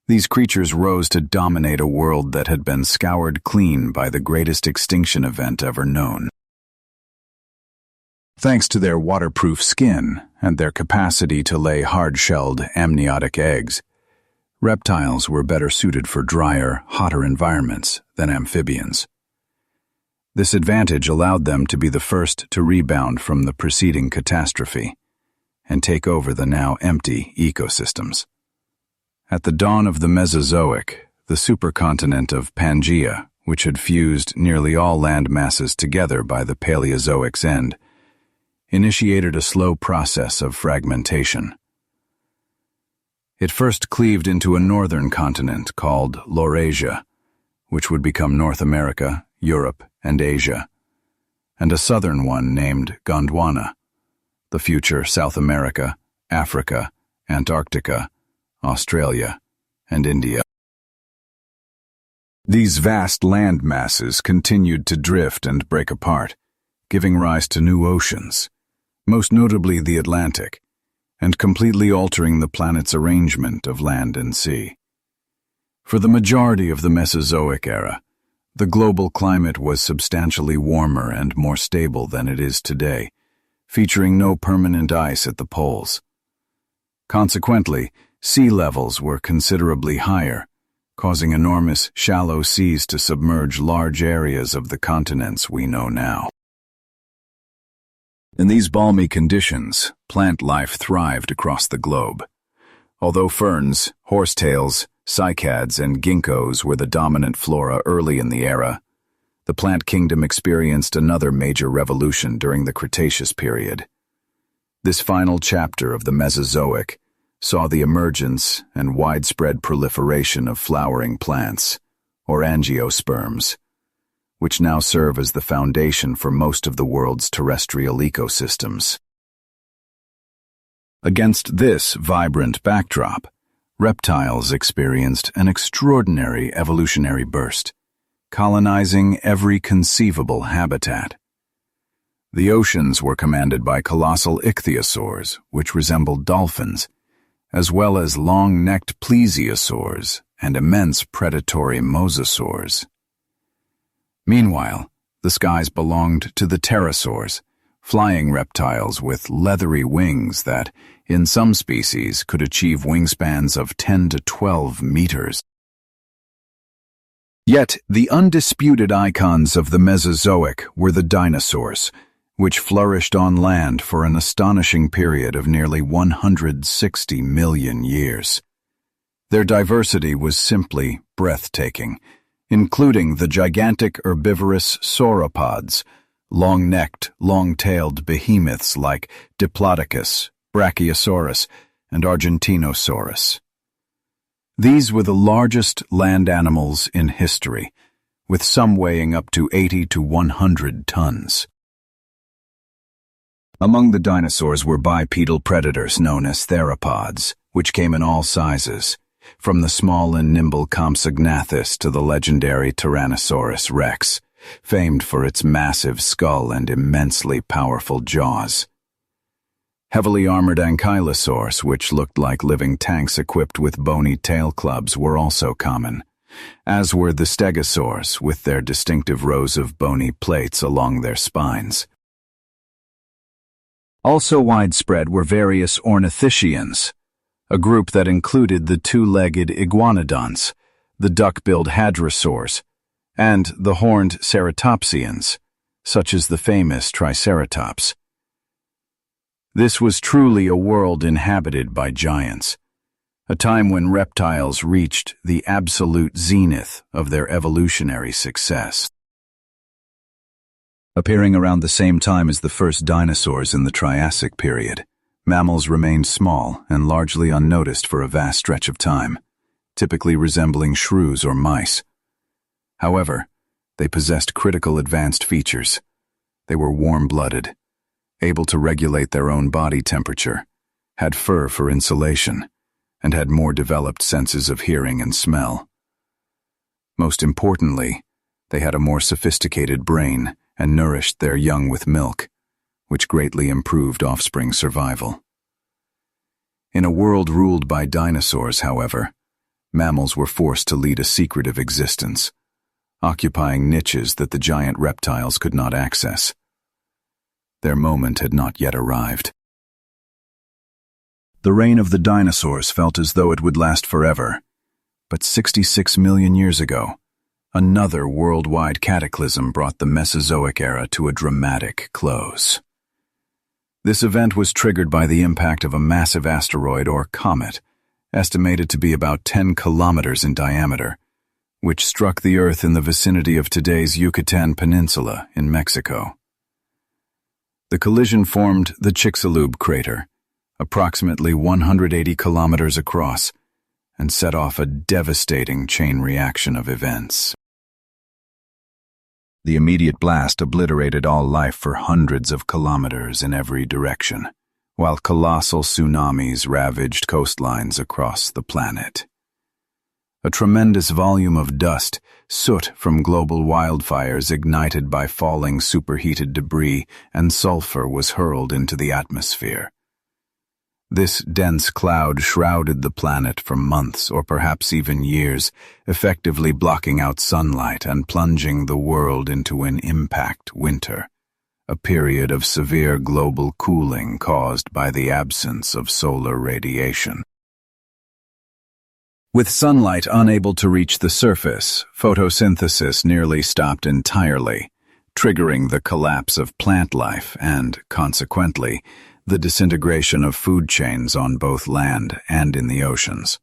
These creatures rose to dominate a world that had been scoured clean by the greatest extinction event ever known. Thanks to their waterproof skin and their capacity to lay hard-shelled amniotic eggs, reptiles were better suited for drier, hotter environments than amphibians. This advantage allowed them to be the first to rebound from the preceding catastrophe and take over the now empty ecosystems. At the dawn of the Mesozoic, the supercontinent of Pangaea, which had fused nearly all land masses together by the Paleozoic's end, initiated a slow process of fragmentation. It first cleaved into a northern continent called Laurasia, which would become North America, Europe, and Asia, and a southern one named Gondwana, the future South America, Africa, Antarctica, Australia, and India. These vast land masses continued to drift and break apart, giving rise to new oceans, most notably the Atlantic, and completely altering the planet's arrangement of land and sea. For the majority of the Mesozoic era, the global climate was substantially warmer and more stable than it is today, featuring no permanent ice at the poles. Consequently, sea levels were considerably higher, causing enormous, shallow seas to submerge large areas of the continents we know now. In these balmy conditions, plant life thrived across the globe. Although ferns, horsetails, cycads, and ginkgos were the dominant flora early in the era, the plant kingdom experienced another major revolution during the Cretaceous period. This final chapter of the Mesozoic saw the emergence and widespread proliferation of flowering plants, or angiosperms, which now serve as the foundation for most of the world's terrestrial ecosystems. Against this vibrant backdrop, reptiles experienced an extraordinary evolutionary burst, colonizing every conceivable habitat. The oceans were commanded by colossal ichthyosaurs, which resembled dolphins, as well as long-necked plesiosaurs and immense predatory mosasaurs. Meanwhile, the skies belonged to the pterosaurs, flying reptiles with leathery wings that, in some species, could achieve wingspans of 10 to 12 meters. Yet, the undisputed icons of the Mesozoic were the dinosaurs, which flourished on land for an astonishing period of nearly 160 million years. Their diversity was simply breathtaking, including the gigantic herbivorous sauropods, long-necked, long-tailed behemoths like Diplodocus, Brachiosaurus, and Argentinosaurus. These were the largest land animals in history, with some weighing up to 80 to 100 tons. Among the dinosaurs were bipedal predators known as theropods, which came in all sizes, from the small and nimble Compsognathus to the legendary Tyrannosaurus rex, famed for its massive skull and immensely powerful jaws. Heavily armored ankylosaurs, which looked like living tanks equipped with bony tail clubs, were also common, as were the stegosaurs with their distinctive rows of bony plates along their spines. Also widespread were various ornithischians, a group that included the two-legged iguanodonts, the duck-billed hadrosaurs, and the horned ceratopsians, such as the famous Triceratops. This was truly a world inhabited by giants, a time when reptiles reached the absolute zenith of their evolutionary success. Appearing around the same time as the first dinosaurs in the Triassic period, mammals remained small and largely unnoticed for a vast stretch of time, typically resembling shrews or mice. However, they possessed critical advanced features. They were warm-blooded, able to regulate their own body temperature, had fur for insulation, and had more developed senses of hearing and smell. Most importantly, they had a more sophisticated brain and nourished their young with milk, which greatly improved offspring survival. In a world ruled by dinosaurs, however, mammals were forced to lead a secretive existence, occupying niches that the giant reptiles could not access. Their moment had not yet arrived. The reign of the dinosaurs felt as though it would last forever, but 66 million years ago, another worldwide cataclysm brought the Mesozoic era to a dramatic close. This event was triggered by the impact of a massive asteroid or comet, estimated to be about 10 kilometers in diameter, which struck the Earth in the vicinity of today's Yucatan Peninsula in Mexico. The collision formed the Chicxulub crater, approximately 180 kilometers across, and set off a devastating chain reaction of events. The immediate blast obliterated all life for hundreds of kilometers in every direction, while colossal tsunamis ravaged coastlines across the planet. A tremendous volume of dust, soot from global wildfires ignited by falling superheated debris, and sulfur was hurled into the atmosphere. This dense cloud shrouded the planet for months or perhaps even years, effectively blocking out sunlight and plunging the world into an impact winter, a period of severe global cooling caused by the absence of solar radiation. With sunlight unable to reach the surface, photosynthesis nearly stopped entirely, triggering the collapse of plant life and, consequently, the disintegration of food chains on both land and in the oceans.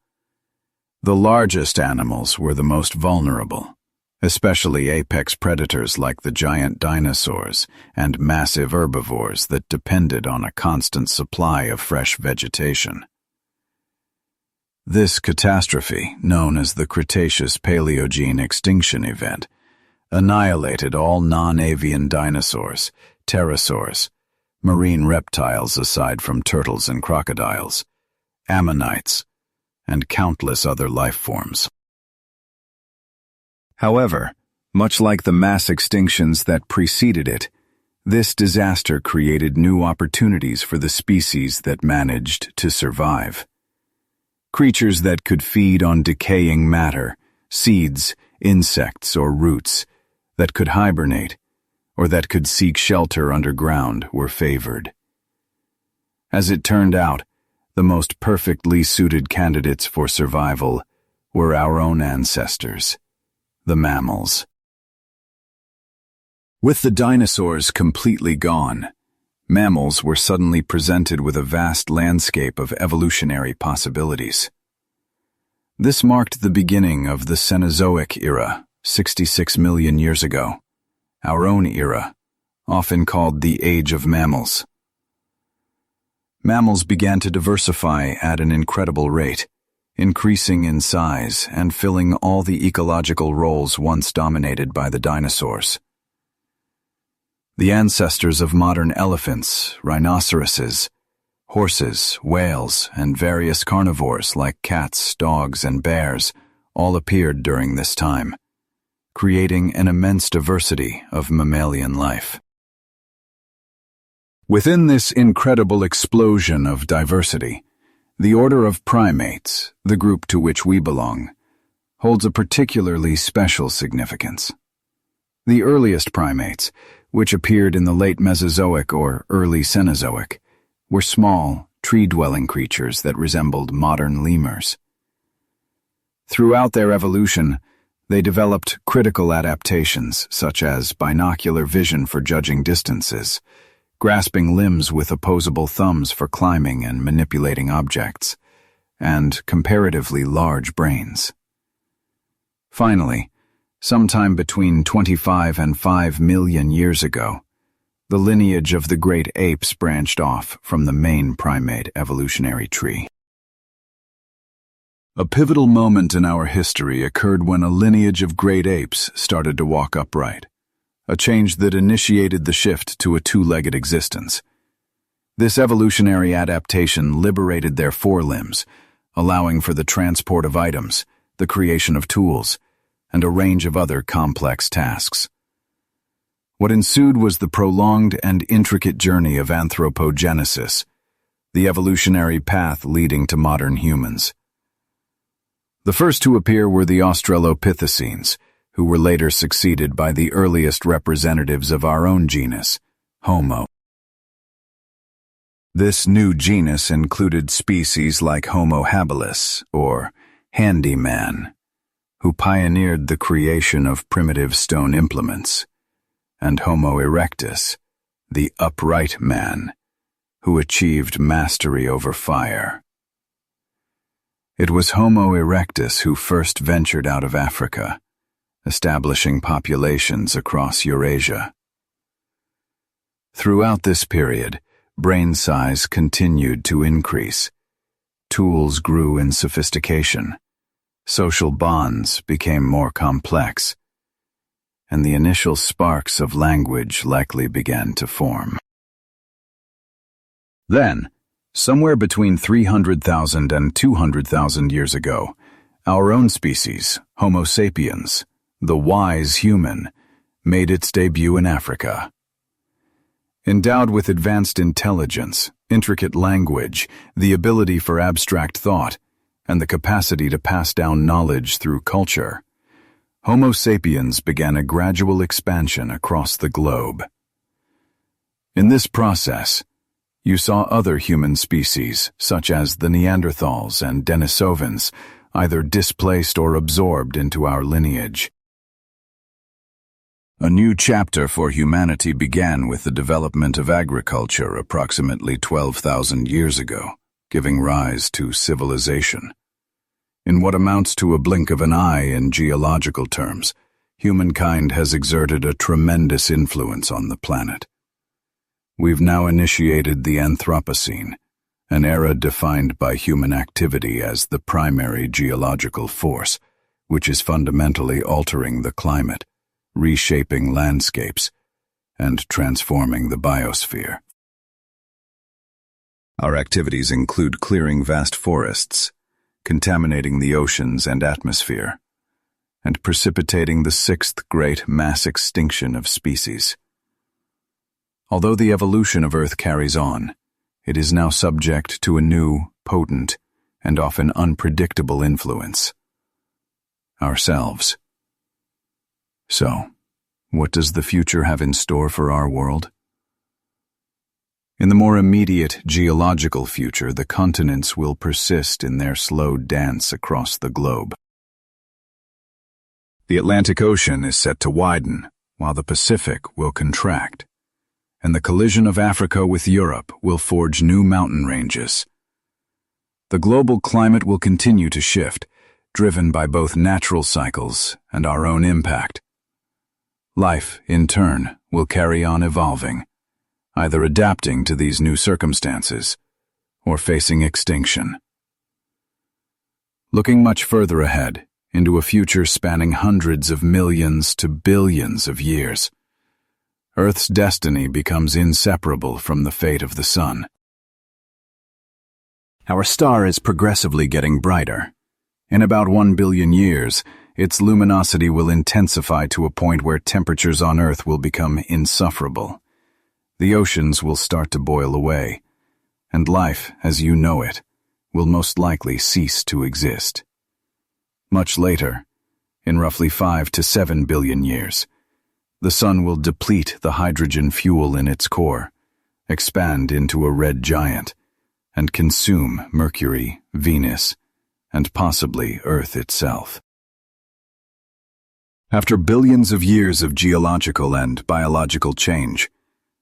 The largest animals were the most vulnerable, especially apex predators like the giant dinosaurs and massive herbivores that depended on a constant supply of fresh vegetation. This catastrophe, known as the Cretaceous-Paleogene Extinction Event, annihilated all non-avian dinosaurs, pterosaurs, marine reptiles aside from turtles and crocodiles, ammonites, and countless other life forms. However, much like the mass extinctions that preceded it, this disaster created new opportunities for the species that managed to survive. Creatures that could feed on decaying matter, seeds, insects, or roots, that could hibernate, or that could seek shelter underground were favored. As it turned out, the most perfectly suited candidates for survival were our own ancestors, the mammals. With the dinosaurs completely gone, mammals were suddenly presented with a vast landscape of evolutionary possibilities. This marked the beginning of the Cenozoic era, 66 million years ago, our own era, often called the Age of Mammals. Mammals began to diversify at an incredible rate, increasing in size and filling all the ecological roles once dominated by the dinosaurs. The ancestors of modern elephants, rhinoceroses, horses, whales, and various carnivores like cats, dogs, and bears all appeared during this time, creating an immense diversity of mammalian life. Within this incredible explosion of diversity, the order of primates, the group to which we belong, holds a particularly special significance. The earliest primates, which appeared in the late Mesozoic or early Cenozoic, were small, tree-dwelling creatures that resembled modern lemurs. Throughout their evolution, they developed critical adaptations such as binocular vision for judging distances, grasping limbs with opposable thumbs for climbing and manipulating objects, and comparatively large brains. Finally, sometime between 25 and 5 million years ago, the lineage of the great apes branched off from the main primate evolutionary tree. A pivotal moment in our history occurred when a lineage of great apes started to walk upright, a change that initiated the shift to a two-legged existence. This evolutionary adaptation liberated their forelimbs, allowing for the transport of items, the creation of tools, and a range of other complex tasks. What ensued was the prolonged and intricate journey of anthropogenesis, the evolutionary path leading to modern humans. The first to appear were the Australopithecines, who were later succeeded by the earliest representatives of our own genus, Homo. This new genus included species like Homo habilis, or handyman, who pioneered the creation of primitive stone implements, and Homo erectus, the upright man, who achieved mastery over fire. It was Homo erectus who first ventured out of Africa, establishing populations across Eurasia. Throughout this period, brain size continued to increase. Tools grew in sophistication. Social bonds became more complex. and the initial sparks of language likely began to form. Then, somewhere between 300,000 and 200,000 years ago, our own species, Homo sapiens, the wise human, made its debut in Africa. Endowed with advanced intelligence, intricate language, the ability for abstract thought, and the capacity to pass down knowledge through culture, Homo sapiens began a gradual expansion across the globe. In this process, you saw other human species, such as the Neanderthals and Denisovans, either displaced or absorbed into our lineage. A new chapter for humanity began with the development of agriculture approximately 12,000 years ago, giving rise to civilization. In what amounts to a blink of an eye in geological terms, humankind has exerted a tremendous influence on the planet. We've now initiated the Anthropocene, an era defined by human activity as the primary geological force, which is fundamentally altering the climate, reshaping landscapes, and transforming the biosphere. Our activities include clearing vast forests, contaminating the oceans and atmosphere, and precipitating the sixth great mass extinction of species. Although the evolution of Earth carries on, it is now subject to a new, potent, and often unpredictable influence: ourselves. So, what does the future have in store for our world? In the more immediate geological future, the continents will persist in their slow dance across the globe. The Atlantic Ocean is set to widen, while the Pacific will contract, and the collision of Africa with Europe will forge new mountain ranges. The global climate will continue to shift, driven by both natural cycles and our own impact. Life, in turn, will carry on evolving, either adapting to these new circumstances or facing extinction. Looking much further ahead, into a future spanning hundreds of millions to billions of years, Earth's destiny becomes inseparable from the fate of the Sun. Our star is progressively getting brighter. In about 1 billion years, its luminosity will intensify to a point where temperatures on Earth will become insufferable. The oceans will start to boil away, and life, as you know it, will most likely cease to exist. Much later, in roughly 5 to 7 billion years, the Sun will deplete the hydrogen fuel in its core, expand into a red giant, and consume Mercury, Venus, and possibly Earth itself. After billions of years of geological and biological change,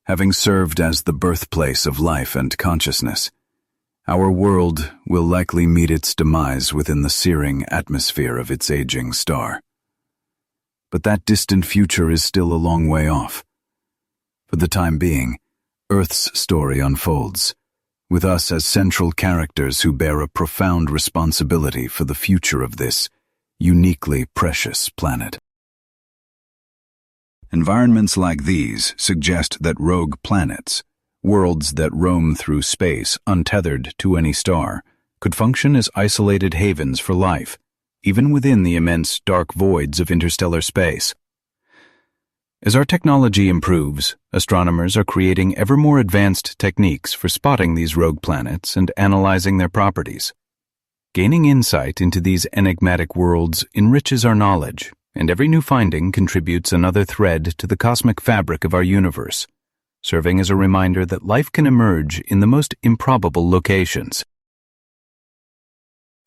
having served as the birthplace of life and consciousness, our world will likely meet its demise within the searing atmosphere of its aging star. But that distant future is still a long way off. For the time being, Earth's story unfolds, with us as central characters who bear a profound responsibility for the future of this uniquely precious planet. Environments like these suggest that rogue planets, worlds that roam through space untethered to any star, could function as isolated havens for life, even within the immense dark voids of interstellar space. As our technology improves, astronomers are creating ever more advanced techniques for spotting these rogue planets and analyzing their properties. Gaining insight into these enigmatic worlds enriches our knowledge, and every new finding contributes another thread to the cosmic fabric of our universe, serving as a reminder that life can emerge in the most improbable locations.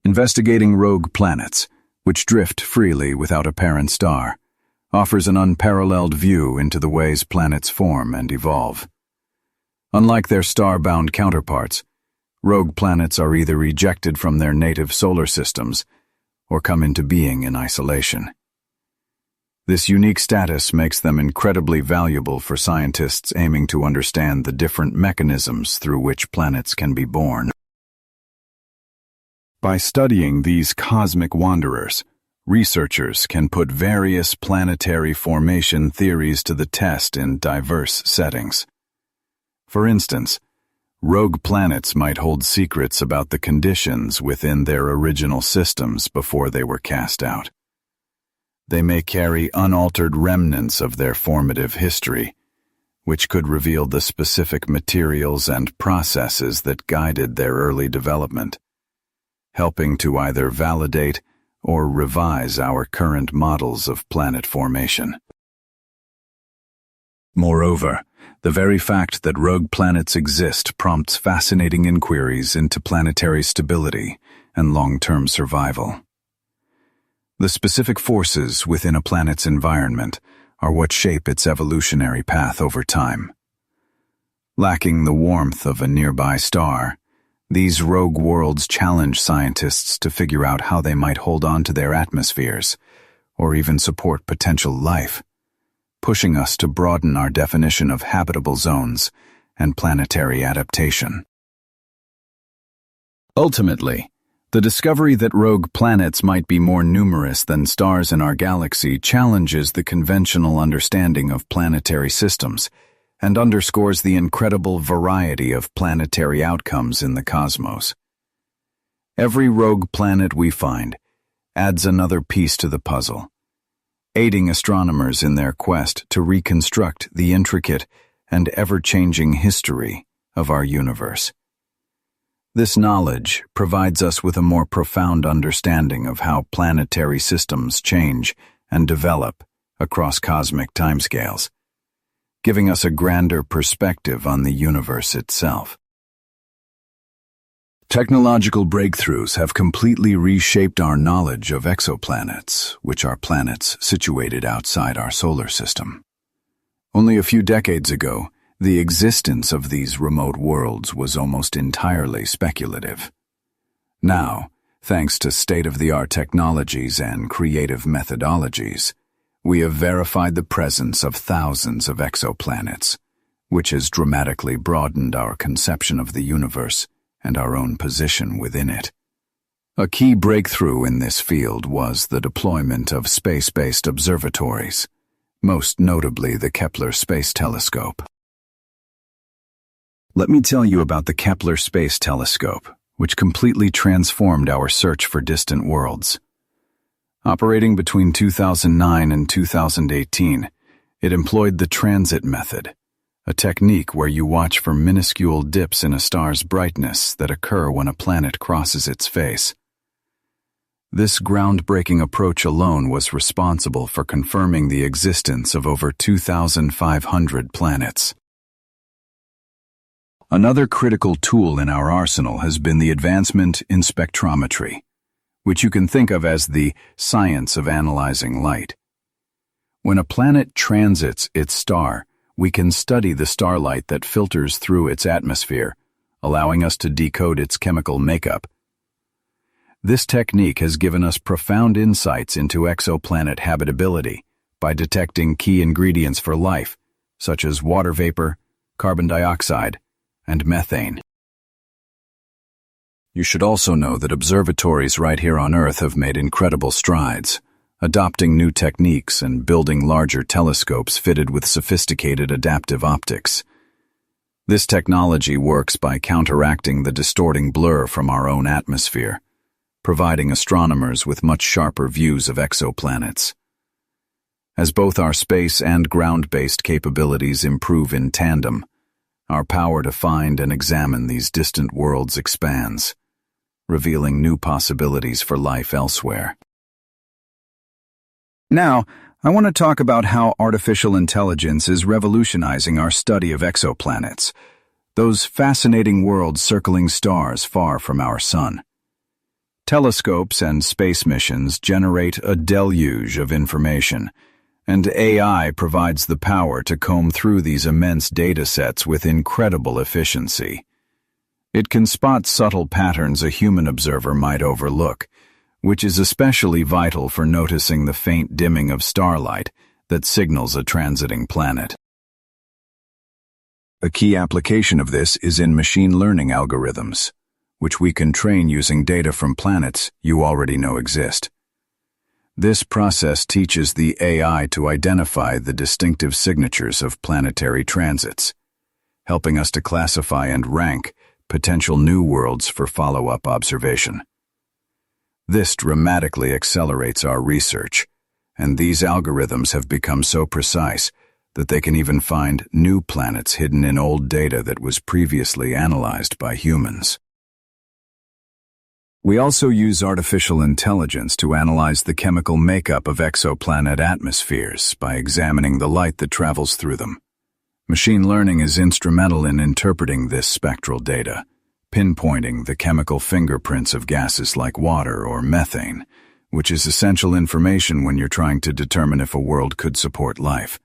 Investigating rogue planets, which drift freely without a parent star, offers an unparalleled view into the ways planets form and evolve. Unlike their star-bound counterparts, rogue planets are either ejected from their native solar systems or come into being in isolation. This unique status makes them incredibly valuable for scientists aiming to understand the different mechanisms through which planets can be born. By studying these cosmic wanderers, researchers can put various planetary formation theories to the test in diverse settings. For instance, rogue planets might hold secrets about the conditions within their original systems before they were cast out. They may carry unaltered remnants of their formative history, which could reveal the specific materials and processes that guided their early development, helping to either validate or revise our current models of planet formation. Moreover, the very fact that rogue planets exist prompts fascinating inquiries into planetary stability and long-term survival. The specific forces within a planet's environment are what shape its evolutionary path over time. Lacking the warmth of a nearby star, these rogue worlds challenge scientists to figure out how they might hold on to their atmospheres, or even support potential life, pushing us to broaden our definition of habitable zones and planetary adaptation. Ultimately, the discovery that rogue planets might be more numerous than stars in our galaxy challenges the conventional understanding of planetary systems and underscores the incredible variety of planetary outcomes in the cosmos. Every rogue planet we find adds another piece to the puzzle, aiding astronomers in their quest to reconstruct the intricate and ever-changing history of our universe. This knowledge provides us with a more profound understanding of how planetary systems change and develop across cosmic timescales, giving us a grander perspective on the universe itself. Technological breakthroughs have completely reshaped our knowledge of exoplanets, which are planets situated outside our solar system. Only a few decades ago, the existence of these remote worlds was almost entirely speculative. Now, thanks to state-of-the-art technologies and creative methodologies, we have verified the presence of thousands of exoplanets, which has dramatically broadened our conception of the universe and our own position within it. A key breakthrough in this field was the deployment of space-based observatories, most notably the Kepler Space Telescope. Let me tell you about the Kepler Space Telescope, which completely transformed our search for distant worlds. Operating between 2009 and 2018, it employed the transit method, a technique where you watch for minuscule dips in a star's brightness that occur when a planet crosses its face. This groundbreaking approach alone was responsible for confirming the existence of over 2,500 planets. Another critical tool in our arsenal has been the advancement in spectrometry, which you can think of as the science of analyzing light. When a planet transits its star, we can study the starlight that filters through its atmosphere, allowing us to decode its chemical makeup. This technique has given us profound insights into exoplanet habitability by detecting key ingredients for life, such as water vapor, carbon dioxide, and methane. You should also know that observatories right here on Earth have made incredible strides, adopting new techniques and building larger telescopes fitted with sophisticated adaptive optics. This technology works by counteracting the distorting blur from our own atmosphere, providing astronomers with much sharper views of exoplanets. As both our space and ground-based capabilities improve in tandem, our power to find and examine these distant worlds expands, revealing new possibilities for life elsewhere. Now, I want to talk about how artificial intelligence is revolutionizing our study of exoplanets, those fascinating worlds circling stars far from our sun. Telescopes and space missions generate a deluge of information, and AI provides the power to comb through these immense data sets with incredible efficiency. It can spot subtle patterns a human observer might overlook, which is especially vital for noticing the faint dimming of starlight that signals a transiting planet. A key application of this is in machine learning algorithms, which we can train using data from planets you already know exist. This process teaches the AI to identify the distinctive signatures of planetary transits, helping us to classify and rank potential new worlds for follow-up observation. This dramatically accelerates our research, and these algorithms have become so precise that they can even find new planets hidden in old data that was previously analyzed by humans. We also use artificial intelligence to analyze the chemical makeup of exoplanet atmospheres by examining the light that travels through them. Machine learning is instrumental in interpreting this spectral data, pinpointing the chemical fingerprints of gases like water or methane, which is essential information when you're trying to determine if a world could support life.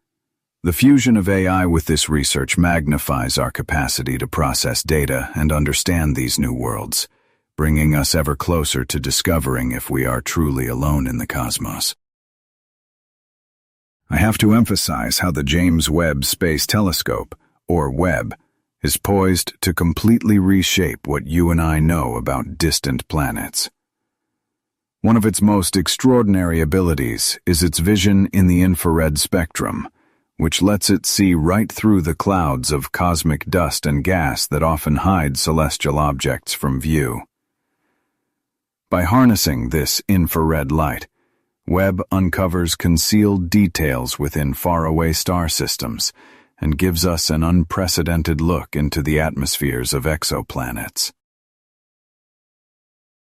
The fusion of AI with this research magnifies our capacity to process data and understand these new worlds, bringing us ever closer to discovering if we are truly alone in the cosmos. I have to emphasize how the James Webb Space Telescope, or Webb, is poised to completely reshape what you and I know about distant planets. One of its most extraordinary abilities is its vision in the infrared spectrum, which lets it see right through the clouds of cosmic dust and gas that often hide celestial objects from view. By harnessing this infrared light, Webb uncovers concealed details within faraway star systems and gives us an unprecedented look into the atmospheres of exoplanets.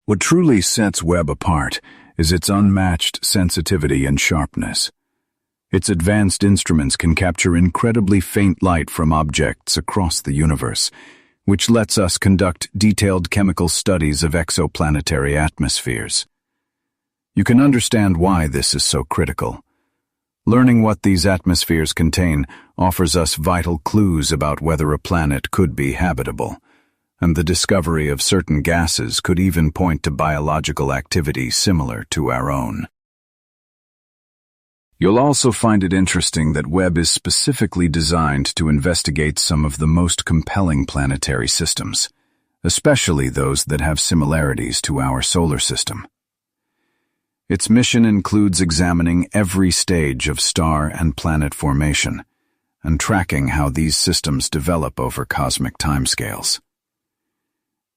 What truly sets Webb apart is its unmatched sensitivity and sharpness. Its advanced instruments can capture incredibly faint light from objects across the universe, which lets us conduct detailed chemical studies of exoplanetary atmospheres. You can understand why this is so critical. Learning what these atmospheres contain offers us vital clues about whether a planet could be habitable, and the discovery of certain gases could even point to biological activity similar to our own. You'll also find it interesting that Webb is specifically designed to investigate some of the most compelling planetary systems, especially those that have similarities to our solar system. Its mission includes examining every stage of star and planet formation and tracking how these systems develop over cosmic timescales.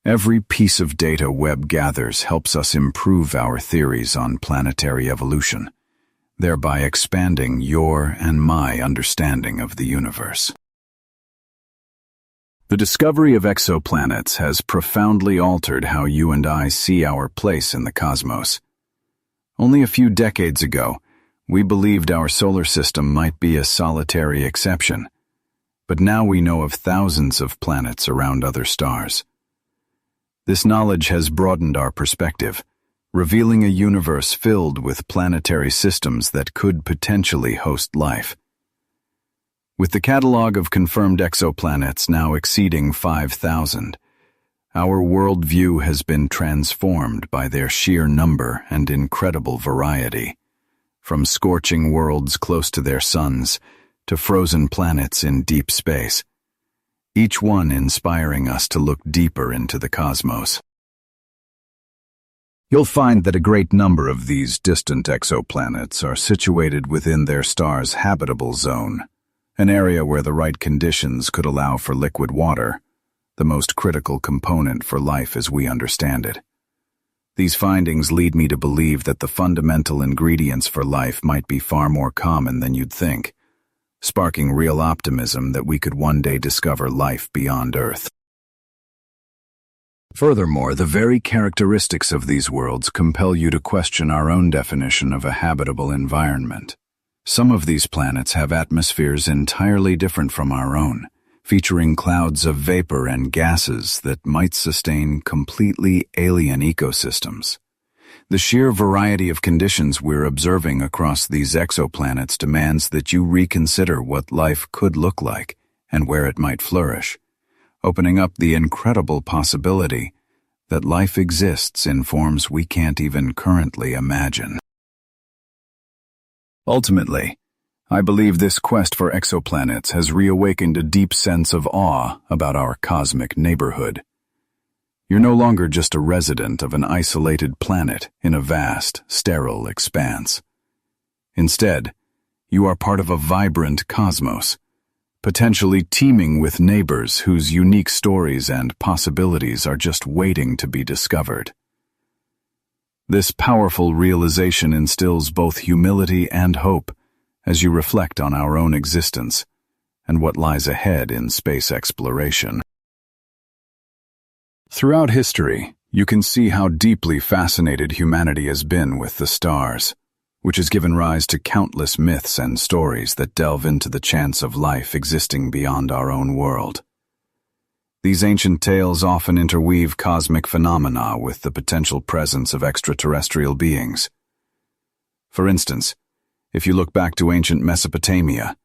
Every piece of data Webb gathers helps us improve our theories on planetary evolution, thereby expanding your and my understanding of the universe. The discovery of exoplanets has profoundly altered how you and I see our place in the cosmos. Only a few decades ago, we believed our solar system might be a solitary exception, but now we know of thousands of planets around other stars. This knowledge has broadened our perspective, revealing a universe filled with planetary systems that could potentially host life. With the catalog of confirmed exoplanets now exceeding 5,000, our worldview has been transformed by their sheer number and incredible variety, from scorching worlds close to their suns to frozen planets in deep space, each one inspiring us to look deeper into the cosmos. You'll find that a great number of these distant exoplanets are situated within their star's habitable zone, an area where the right conditions could allow for liquid water, the most critical component for life as we understand it. These findings lead me to believe that the fundamental ingredients for life might be far more common than you'd think, sparking real optimism that we could one day discover life beyond Earth. Furthermore, the very characteristics of these worlds compel you to question our own definition of a habitable environment. Some of these planets have atmospheres entirely different from our own, featuring clouds of vapor and gases that might sustain completely alien ecosystems. The sheer variety of conditions we're observing across these exoplanets demands that you reconsider what life could look like and where it might flourish, opening up the incredible possibility that life exists in forms we can't even currently imagine. Ultimately, I believe this quest for exoplanets has reawakened a deep sense of awe about our cosmic neighborhood. You're no longer just a resident of an isolated planet in a vast, sterile expanse. Instead, you are part of a vibrant cosmos, potentially teeming with neighbors whose unique stories and possibilities are just waiting to be discovered. This powerful realization instills both humility and hope as you reflect on our own existence and what lies ahead in space exploration. Throughout history, you can see how deeply fascinated humanity has been with the stars, which has given rise to countless myths and stories that delve into the chance of life existing beyond our own world. These ancient tales often interweave cosmic phenomena with the potential presence of extraterrestrial beings. For instance, if you look back to ancient Mesopotamia,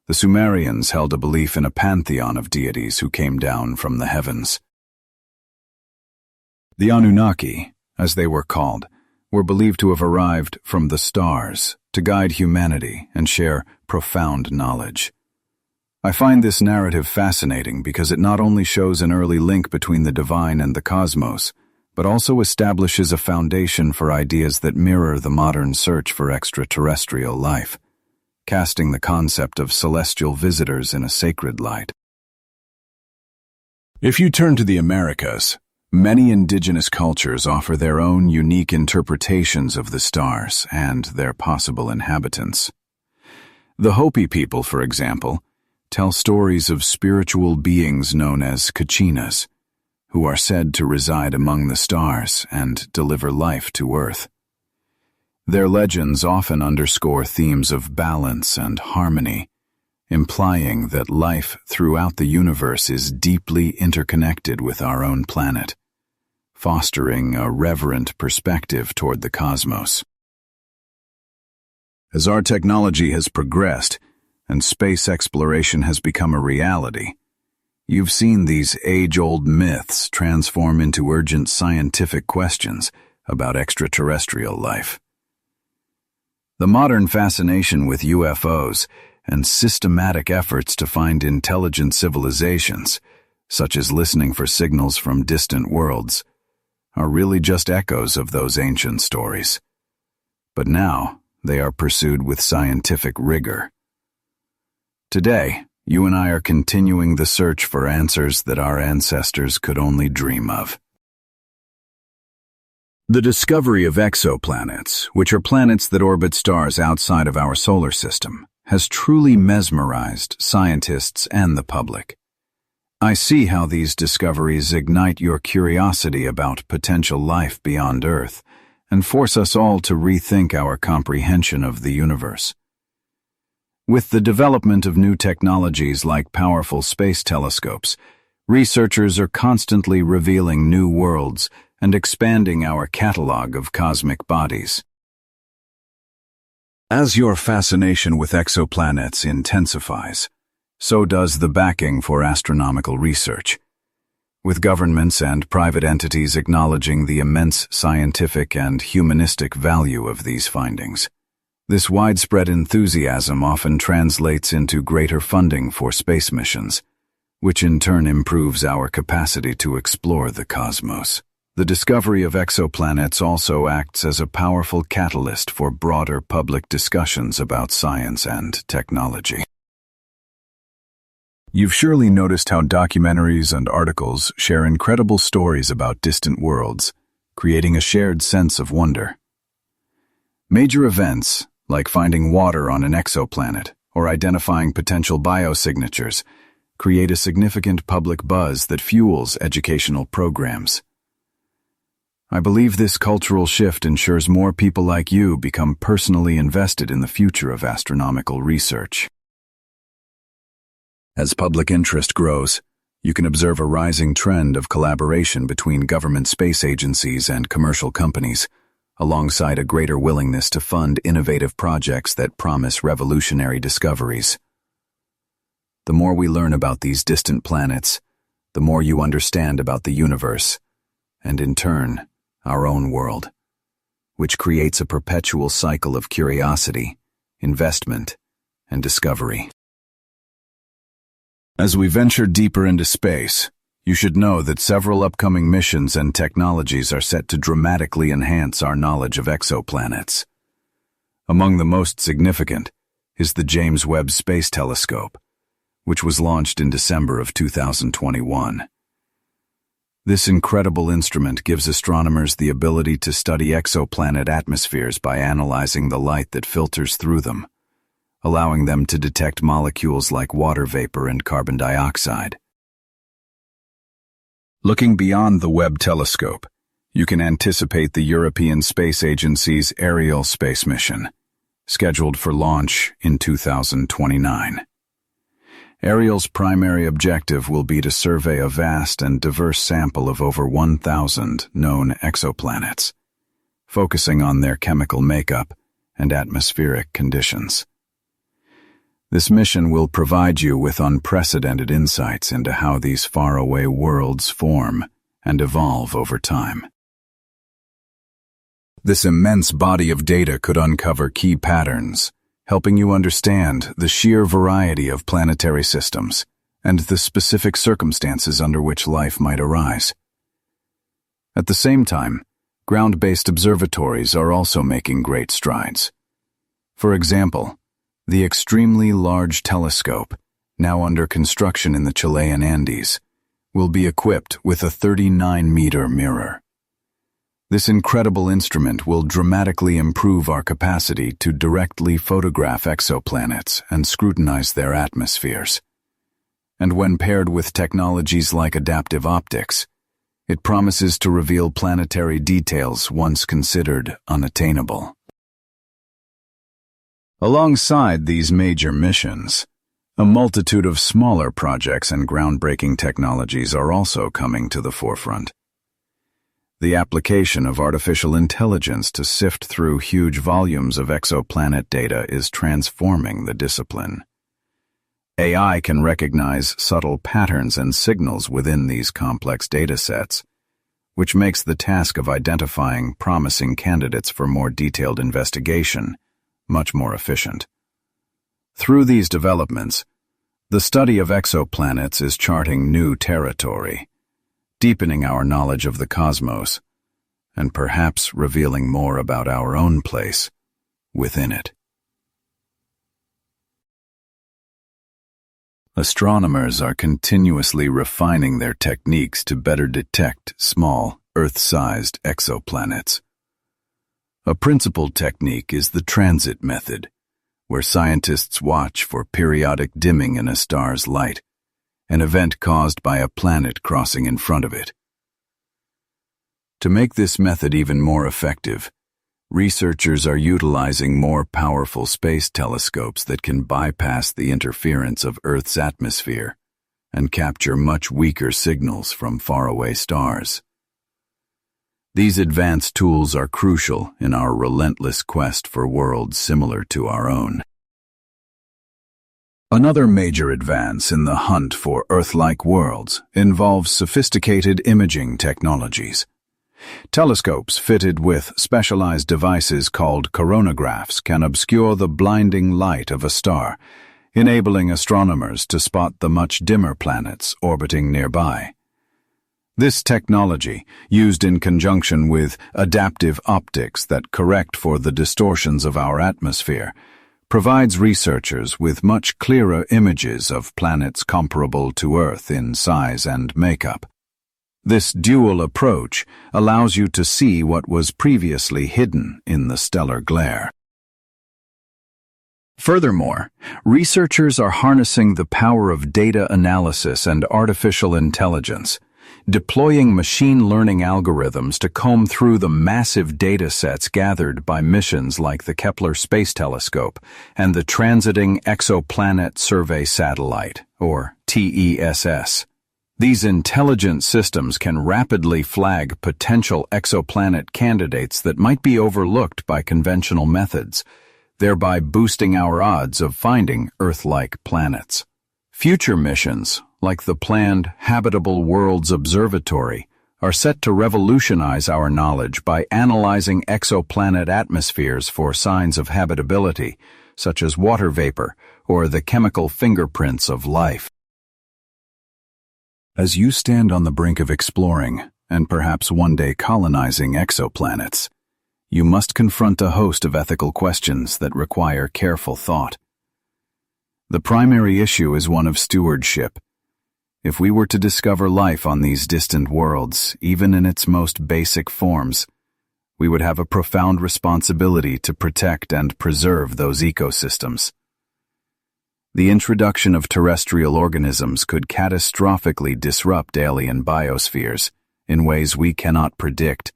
the Sumerians held a belief in a pantheon of deities who came down from the heavens. The Anunnaki, as they were called, were believed to have arrived from the stars to guide humanity and share profound knowledge. I find this narrative fascinating because it not only shows an early link between the divine and the cosmos, but also establishes a foundation for ideas that mirror the modern search for extraterrestrial life, casting the concept of celestial visitors in a sacred light. If you turn to the Americas, many indigenous cultures offer their own unique interpretations of the stars and their possible inhabitants. The Hopi people, for example, tell stories of spiritual beings known as Kachinas, who are said to reside among the stars and deliver life to Earth. Their legends often underscore themes of balance and harmony, implying that life throughout the universe is deeply interconnected with our own planet, fostering a reverent perspective toward the cosmos. As our technology has progressed and space exploration has become a reality, you've seen these age-old myths transform into urgent scientific questions about extraterrestrial life. The modern fascination with UFOs and systematic efforts to find intelligent civilizations, such as listening for signals from distant worlds, are really just echoes of those ancient stories. But now, they are pursued with scientific rigor. Today, you and I are continuing the search for answers that our ancestors could only dream of. The discovery of exoplanets, which are planets that orbit stars outside of our solar system, has truly mesmerized scientists and the public. I see how these discoveries ignite your curiosity about potential life beyond Earth and force us all to rethink our comprehension of the universe. With the development of new technologies like powerful space telescopes, researchers are constantly revealing new worlds and expanding our catalog of cosmic bodies. As your fascination with exoplanets intensifies, so does the backing for astronomical research, with governments and private entities acknowledging the immense scientific and humanistic value of these findings. This widespread enthusiasm often translates into greater funding for space missions, which in turn improves our capacity to explore the cosmos. The discovery of exoplanets also acts as a powerful catalyst for broader public discussions about science and technology. You've surely noticed how documentaries and articles share incredible stories about distant worlds, creating a shared sense of wonder. Major events, like finding water on an exoplanet or identifying potential biosignatures, create a significant public buzz that fuels educational programs. I believe this cultural shift ensures more people like you become personally invested in the future of astronomical research. As public interest grows, you can observe a rising trend of collaboration between government space agencies and commercial companies, alongside a greater willingness to fund innovative projects that promise revolutionary discoveries. The more we learn about these distant planets, the more you understand about the universe, and in turn, our own world, which creates a perpetual cycle of curiosity, investment, and discovery. As we venture deeper into space, You should know that several upcoming missions and technologies are set to dramatically enhance our knowledge of exoplanets. Among the most significant is the James Webb Space Telescope, which was launched in December of 2021. This incredible instrument gives astronomers the ability to study exoplanet atmospheres by analyzing the light that filters through them, allowing them to detect molecules like water vapor and carbon dioxide. Looking beyond the Webb telescope, you can anticipate the European Space Agency's Ariel space mission, scheduled for launch in 2029. Ariel's primary objective will be to survey a vast and diverse sample of over 1,000 known exoplanets, focusing on their chemical makeup and atmospheric conditions. This mission will provide you with unprecedented insights into how these faraway worlds form and evolve over time. This immense body of data could uncover key patterns, helping you understand the sheer variety of planetary systems and the specific circumstances under which life might arise. At the same time, ground-based observatories are also making great strides. For example, the extremely large telescope, now under construction in the Chilean Andes, will be equipped with a 39-meter mirror. This incredible instrument will dramatically improve our capacity to directly photograph exoplanets and scrutinize their atmospheres. And when paired with technologies like adaptive optics, it promises to reveal planetary details once considered unattainable. Alongside these major missions, a multitude of smaller projects and groundbreaking technologies are also coming to the forefront. The application of artificial intelligence to sift through huge volumes of exoplanet data is transforming the discipline. AI can recognize subtle patterns and signals within these complex datasets, which makes the task of identifying promising candidates for more detailed investigation much more efficient. Through these developments, the study of exoplanets is charting new territory, deepening our knowledge of the cosmos, and perhaps revealing more about our own place within it. Astronomers are continuously refining their techniques to better detect small, Earth-sized exoplanets. A principal technique is the transit method, where scientists watch for periodic dimming in a star's light, an event caused by a planet crossing in front of it. To make this method even more effective, researchers are utilizing more powerful space telescopes that can bypass the interference of Earth's atmosphere and capture much weaker signals from faraway stars. These advanced tools are crucial in our relentless quest for worlds similar to our own. Another major advance in the hunt for Earth-like worlds involves sophisticated imaging technologies. Telescopes fitted with specialized devices called coronagraphs can obscure the blinding light of a star, enabling astronomers to spot the much dimmer planets orbiting nearby. This technology, used in conjunction with adaptive optics that correct for the distortions of our atmosphere, provides researchers with much clearer images of planets comparable to Earth in size and makeup. This dual approach allows you to see what was previously hidden in the stellar glare. Furthermore, researchers are harnessing the power of data analysis and artificial intelligence, deploying machine learning algorithms to comb through the massive data sets gathered by missions like the Kepler Space Telescope and the Transiting Exoplanet Survey Satellite, or TESS. These intelligent systems can rapidly flag potential exoplanet candidates that might be overlooked by conventional methods, thereby boosting our odds of finding Earth-like planets. Future missions, like the planned Habitable Worlds Observatory, are set to revolutionize our knowledge by analyzing exoplanet atmospheres for signs of habitability, such as water vapor or the chemical fingerprints of life. As you stand on the brink of exploring, and perhaps one day colonizing exoplanets, you must confront a host of ethical questions that require careful thought. The primary issue is one of stewardship. If we were to discover life on these distant worlds, even in its most basic forms, we would have a profound responsibility to protect and preserve those ecosystems. The introduction of terrestrial organisms could catastrophically disrupt alien biospheres in ways we cannot predict,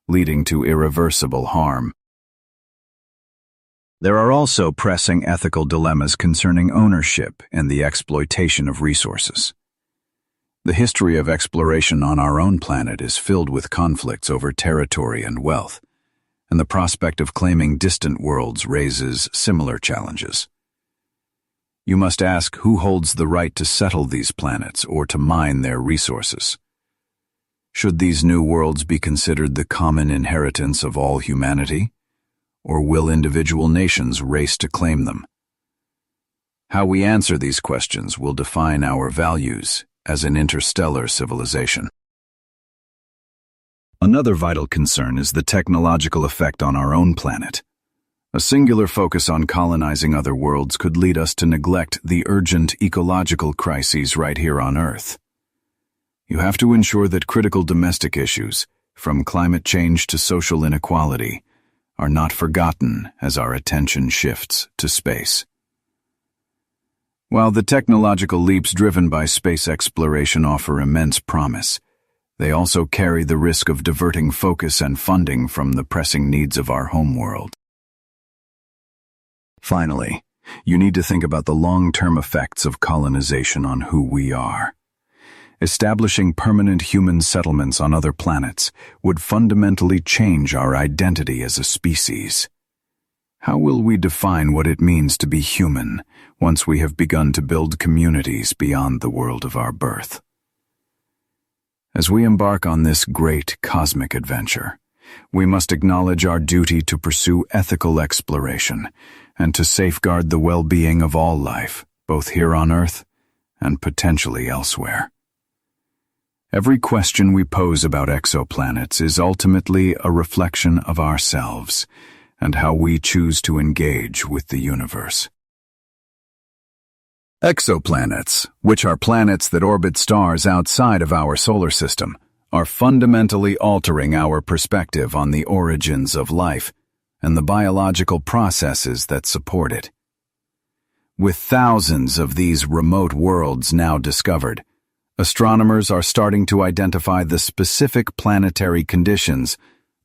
leading to irreversible harm. There are also pressing ethical dilemmas concerning ownership and the exploitation of resources. The history of exploration on our own planet is filled with conflicts over territory and wealth, and the prospect of claiming distant worlds raises similar challenges. You must ask who holds the right to settle these planets or to mine their resources. Should these new worlds be considered the common inheritance of all humanity, or will individual nations race to claim them? How we answer these questions will define our values as an interstellar civilization. Another vital concern is the technological effect on our own planet. A singular focus on colonizing other worlds could lead us to neglect the urgent ecological crises right here on Earth. You have to ensure that critical domestic issues, from climate change to social inequality, are not forgotten as our attention shifts to space. While the technological leaps driven by space exploration offer immense promise, they also carry the risk of diverting focus and funding from the pressing needs of our homeworld. Finally, you need to think about the long-term effects of colonization on who we are. Establishing permanent human settlements on other planets would fundamentally change our identity as a species. How will we define what it means to be human once we have begun to build communities beyond the world of our birth? As we embark on this great cosmic adventure, we must acknowledge our duty to pursue ethical exploration and to safeguard the well-being of all life, both here on Earth and potentially elsewhere. Every question we pose about exoplanets is ultimately a reflection of ourselves and how we choose to engage with the universe. Exoplanets, which are planets that orbit stars outside of our solar system, are fundamentally altering our perspective on the origins of life and the biological processes that support it. With thousands of these remote worlds now discovered, astronomers are starting to identify the specific planetary conditions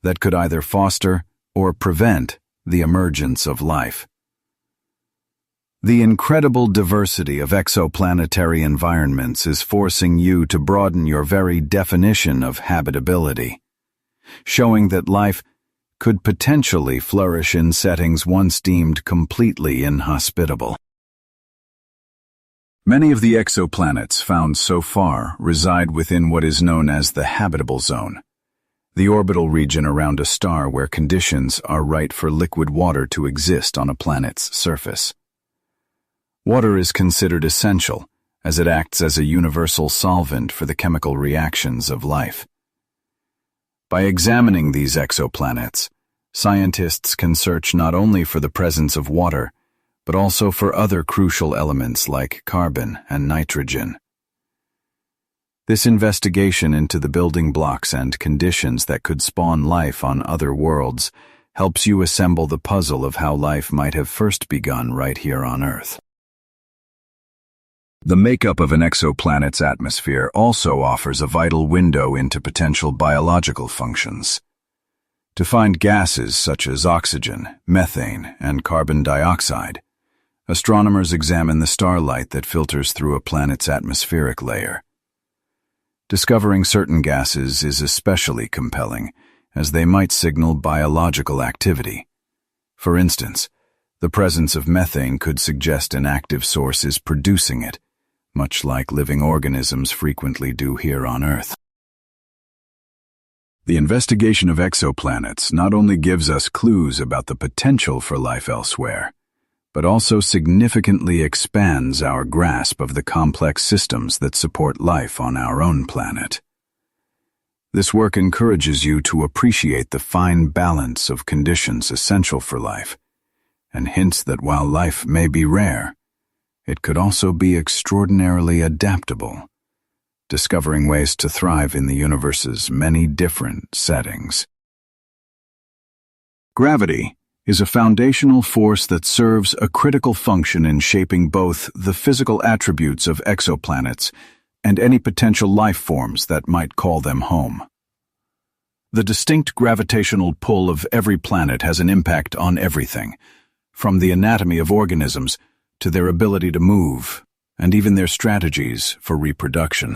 that could either foster or prevent the emergence of life. The incredible diversity of exoplanetary environments is forcing you to broaden your very definition of habitability, showing that life could potentially flourish in settings once deemed completely inhospitable. Many of the exoplanets found so far reside within what is known as the habitable zone, the orbital region around a star where conditions are right for liquid water to exist on a planet's surface. Water is considered essential, as it acts as a universal solvent for the chemical reactions of life. By examining these exoplanets, scientists can search not only for the presence of water, but also for other crucial elements like carbon and nitrogen. This investigation into the building blocks and conditions that could spawn life on other worlds helps you assemble the puzzle of how life might have first begun right here on Earth. The makeup of an exoplanet's atmosphere also offers a vital window into potential biological functions. To find gases such as oxygen, methane, and carbon dioxide, astronomers examine the starlight that filters through a planet's atmospheric layer. Discovering certain gases is especially compelling, as they might signal biological activity. For instance, the presence of methane could suggest an active source is producing it, much like living organisms frequently do here on Earth. The investigation of exoplanets not only gives us clues about the potential for life elsewhere, but also significantly expands our grasp of the complex systems that support life on our own planet. This work encourages you to appreciate the fine balance of conditions essential for life, and hints that while life may be rare, it could also be extraordinarily adaptable, discovering ways to thrive in the universe's many different settings. Gravity is a foundational force that serves a critical function in shaping both the physical attributes of exoplanets and any potential life forms that might call them home. The distinct gravitational pull of every planet has an impact on everything, from the anatomy of organisms to their ability to move, and even their strategies for reproduction.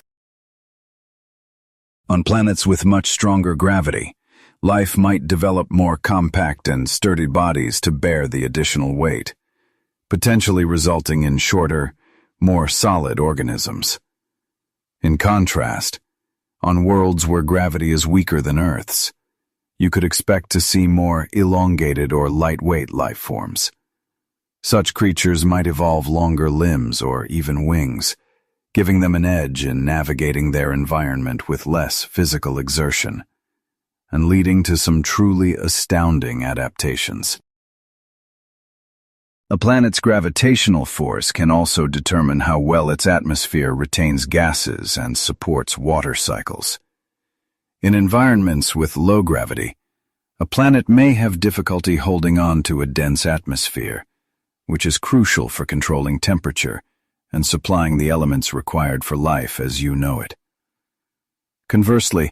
On planets with much stronger gravity, life might develop more compact and sturdy bodies to bear the additional weight, potentially resulting in shorter, more solid organisms. In contrast, on worlds where gravity is weaker than Earth's, you could expect to see more elongated or lightweight life forms. Such creatures might evolve longer limbs or even wings, giving them an edge in navigating their environment with less physical exertion, and leading to some truly astounding adaptations. A planet's gravitational force can also determine how well its atmosphere retains gases and supports water cycles. In environments with low gravity, a planet may have difficulty holding on to a dense atmosphere, which is crucial for controlling temperature and supplying the elements required for life as you know it. Conversely,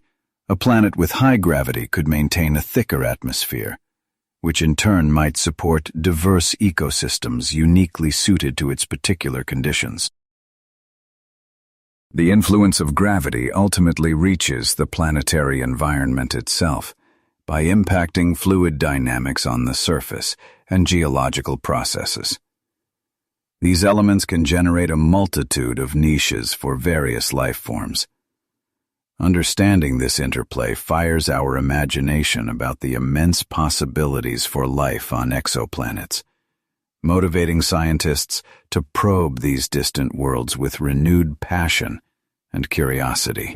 a planet with high gravity could maintain a thicker atmosphere, which in turn might support diverse ecosystems uniquely suited to its particular conditions. The influence of gravity ultimately reaches the planetary environment itself by impacting fluid dynamics on the surface and geological processes. These elements can generate a multitude of niches for various life forms. Understanding this interplay fires our imagination about the immense possibilities for life on exoplanets, motivating scientists to probe these distant worlds with renewed passion and curiosity.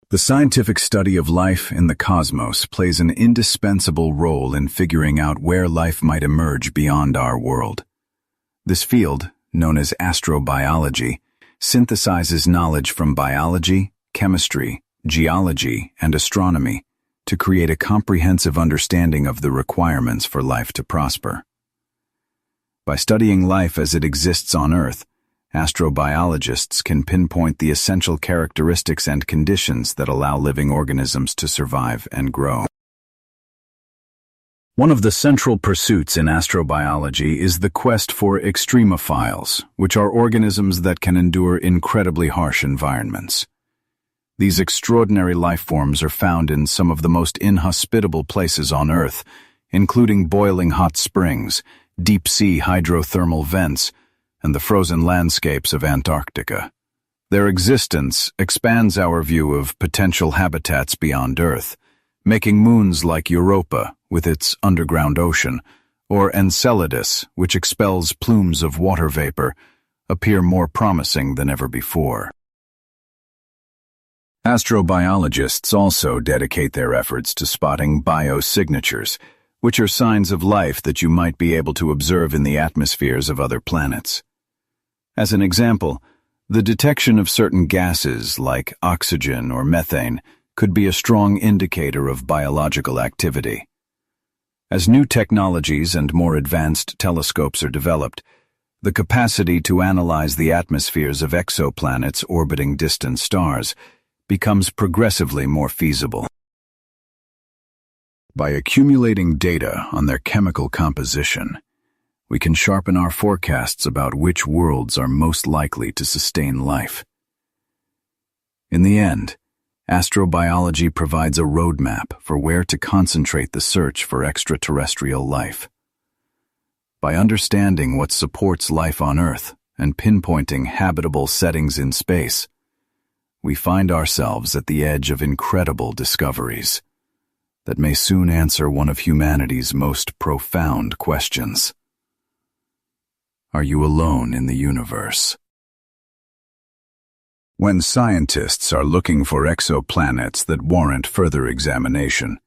The scientific study of life in the cosmos plays an indispensable role in figuring out where life might emerge beyond our world. This field, known as astrobiology, synthesizes knowledge from biology, chemistry, geology, and astronomy to create a comprehensive understanding of the requirements for life to prosper. By studying life as it exists on Earth, astrobiologists can pinpoint the essential characteristics and conditions that allow living organisms to survive and grow. One of the central pursuits in astrobiology is the quest for extremophiles, which are organisms that can endure incredibly harsh environments. These extraordinary life forms are found in some of the most inhospitable places on Earth, including boiling hot springs, deep-sea hydrothermal vents, and the frozen landscapes of Antarctica. Their existence expands our view of potential habitats beyond Earth, making moons like Europa, with its underground ocean, or Enceladus, which expels plumes of water vapor, appear more promising than ever before. Astrobiologists also dedicate their efforts to spotting biosignatures, which are signs of life that you might be able to observe in the atmospheres of other planets. As an example, the detection of certain gases like oxygen or methane could be a strong indicator of biological activity. As new technologies and more advanced telescopes are developed, the capacity to analyze the atmospheres of exoplanets orbiting distant stars becomes progressively more feasible. By accumulating data on their chemical composition, we can sharpen our forecasts about which worlds are most likely to sustain life. In the end, astrobiology provides a roadmap for where to concentrate the search for extraterrestrial life. By understanding what supports life on Earth and pinpointing habitable settings in space, we find ourselves at the edge of incredible discoveries that may soon answer one of humanity's most profound questions. Are you alone in the universe? When scientists are looking for exoplanets that warrant further examination,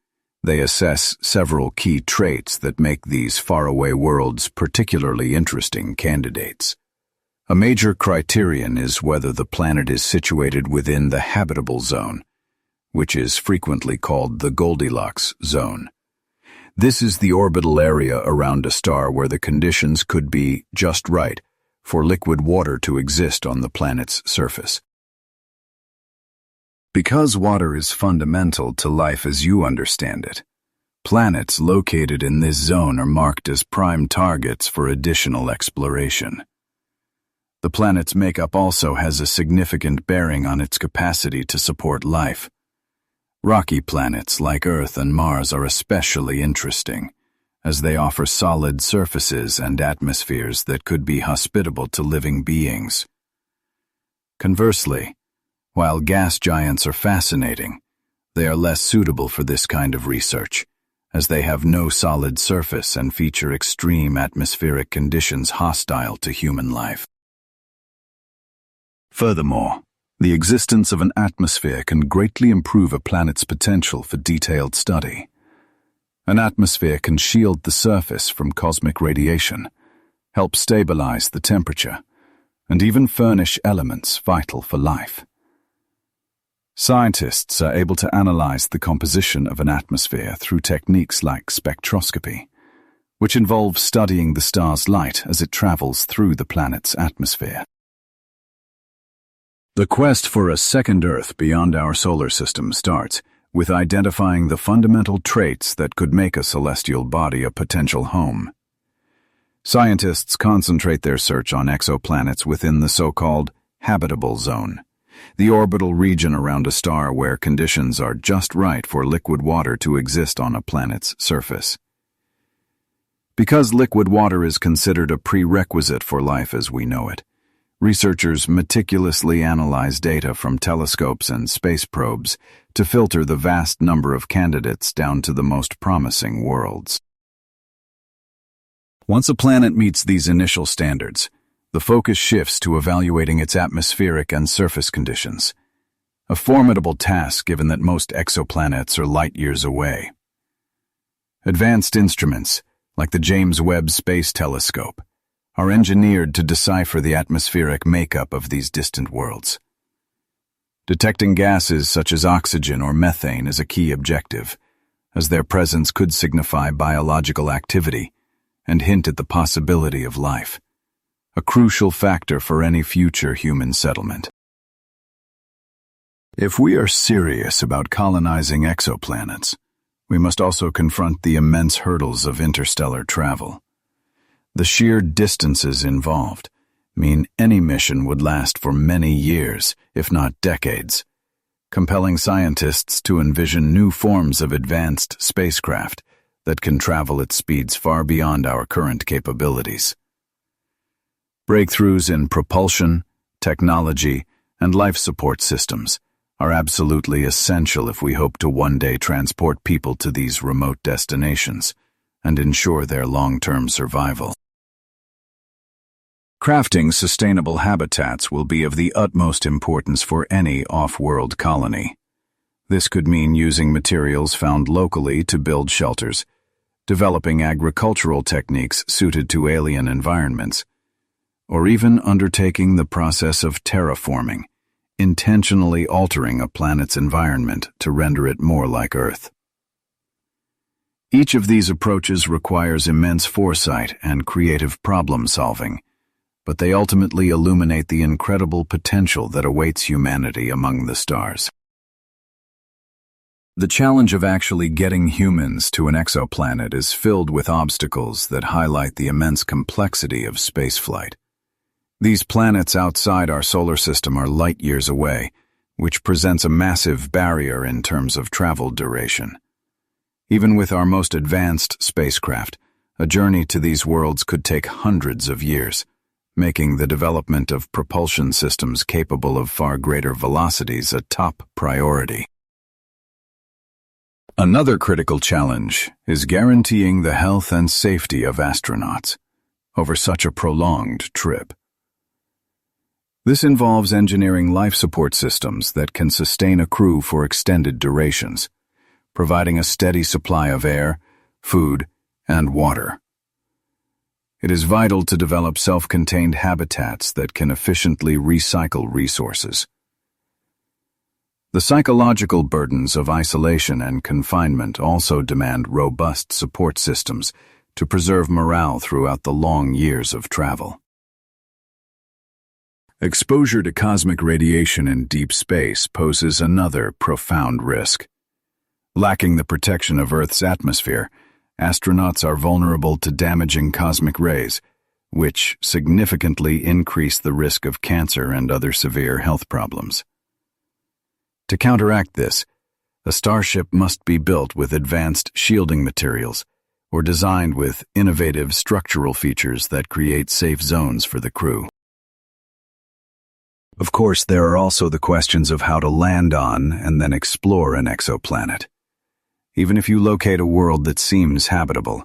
they assess several key traits that make these faraway worlds particularly interesting candidates. A major criterion is whether the planet is situated within the habitable zone, which is frequently called the Goldilocks zone. This is the orbital area around a star where the conditions could be just right for liquid water to exist on the planet's surface. Because water is fundamental to life as you understand it, planets located in this zone are marked as prime targets for additional exploration. The planet's makeup also has a significant bearing on its capacity to support life. Rocky planets like Earth and Mars are especially interesting, as they offer solid surfaces and atmospheres that could be hospitable to living beings. Conversely, while gas giants are fascinating, they are less suitable for this kind of research, as they have no solid surface and feature extreme atmospheric conditions hostile to human life. Furthermore, the existence of an atmosphere can greatly improve a planet's potential for detailed study. An atmosphere can shield the surface from cosmic radiation, help stabilize the temperature, and even furnish elements vital for life. Scientists are able to analyze the composition of an atmosphere through techniques like spectroscopy, which involves studying the star's light as it travels through the planet's atmosphere. The quest for a second Earth beyond our solar system starts with identifying the fundamental traits that could make a celestial body a potential home. Scientists concentrate their search on exoplanets within the so-called habitable zone, the orbital region around a star where conditions are just right for liquid water to exist on a planet's surface. Because liquid water is considered a prerequisite for life as we know it, researchers meticulously analyze data from telescopes and space probes to filter the vast number of candidates down to the most promising worlds. Once a planet meets these initial standards, the focus shifts to evaluating its atmospheric and surface conditions, a formidable task given that most exoplanets are light years away. Advanced instruments, like the James Webb Space Telescope, are engineered to decipher the atmospheric makeup of these distant worlds. Detecting gases such as oxygen or methane is a key objective, as their presence could signify biological activity and hint at the possibility of life, a crucial factor for any future human settlement. If we are serious about colonizing exoplanets, we must also confront the immense hurdles of interstellar travel. The sheer distances involved mean any mission would last for many years, if not decades, compelling scientists to envision new forms of advanced spacecraft that can travel at speeds far beyond our current capabilities. Breakthroughs in propulsion, technology, and life support systems are absolutely essential if we hope to one day transport people to these remote destinations and ensure their long-term survival. Crafting sustainable habitats will be of the utmost importance for any off-world colony. This could mean using materials found locally to build shelters, developing agricultural techniques suited to alien environments, or even undertaking the process of terraforming, intentionally altering a planet's environment to render it more like Earth. Each of these approaches requires immense foresight and creative problem-solving, but they ultimately illuminate the incredible potential that awaits humanity among the stars. The challenge of actually getting humans to an exoplanet is filled with obstacles that highlight the immense complexity of spaceflight. These planets outside our solar system are light years away, which presents a massive barrier in terms of travel duration. Even with our most advanced spacecraft, a journey to these worlds could take hundreds of years, making the development of propulsion systems capable of far greater velocities a top priority. Another critical challenge is guaranteeing the health and safety of astronauts. over such a prolonged trip. This involves engineering life support systems that can sustain a crew for extended durations, providing a steady supply of air, food, and water. It is vital to develop self-contained habitats that can efficiently recycle resources. The psychological burdens of isolation and confinement also demand robust support systems to preserve morale throughout the long years of travel. Exposure to cosmic radiation in deep space poses another profound risk. Lacking the protection of Earth's atmosphere, astronauts are vulnerable to damaging cosmic rays, which significantly increase the risk of cancer and other severe health problems. To counteract this, a starship must be built with advanced shielding materials or designed with innovative structural features that create safe zones for the crew. Of course, there are also the questions of how to land on and then explore an exoplanet. Even if you locate a world that seems habitable,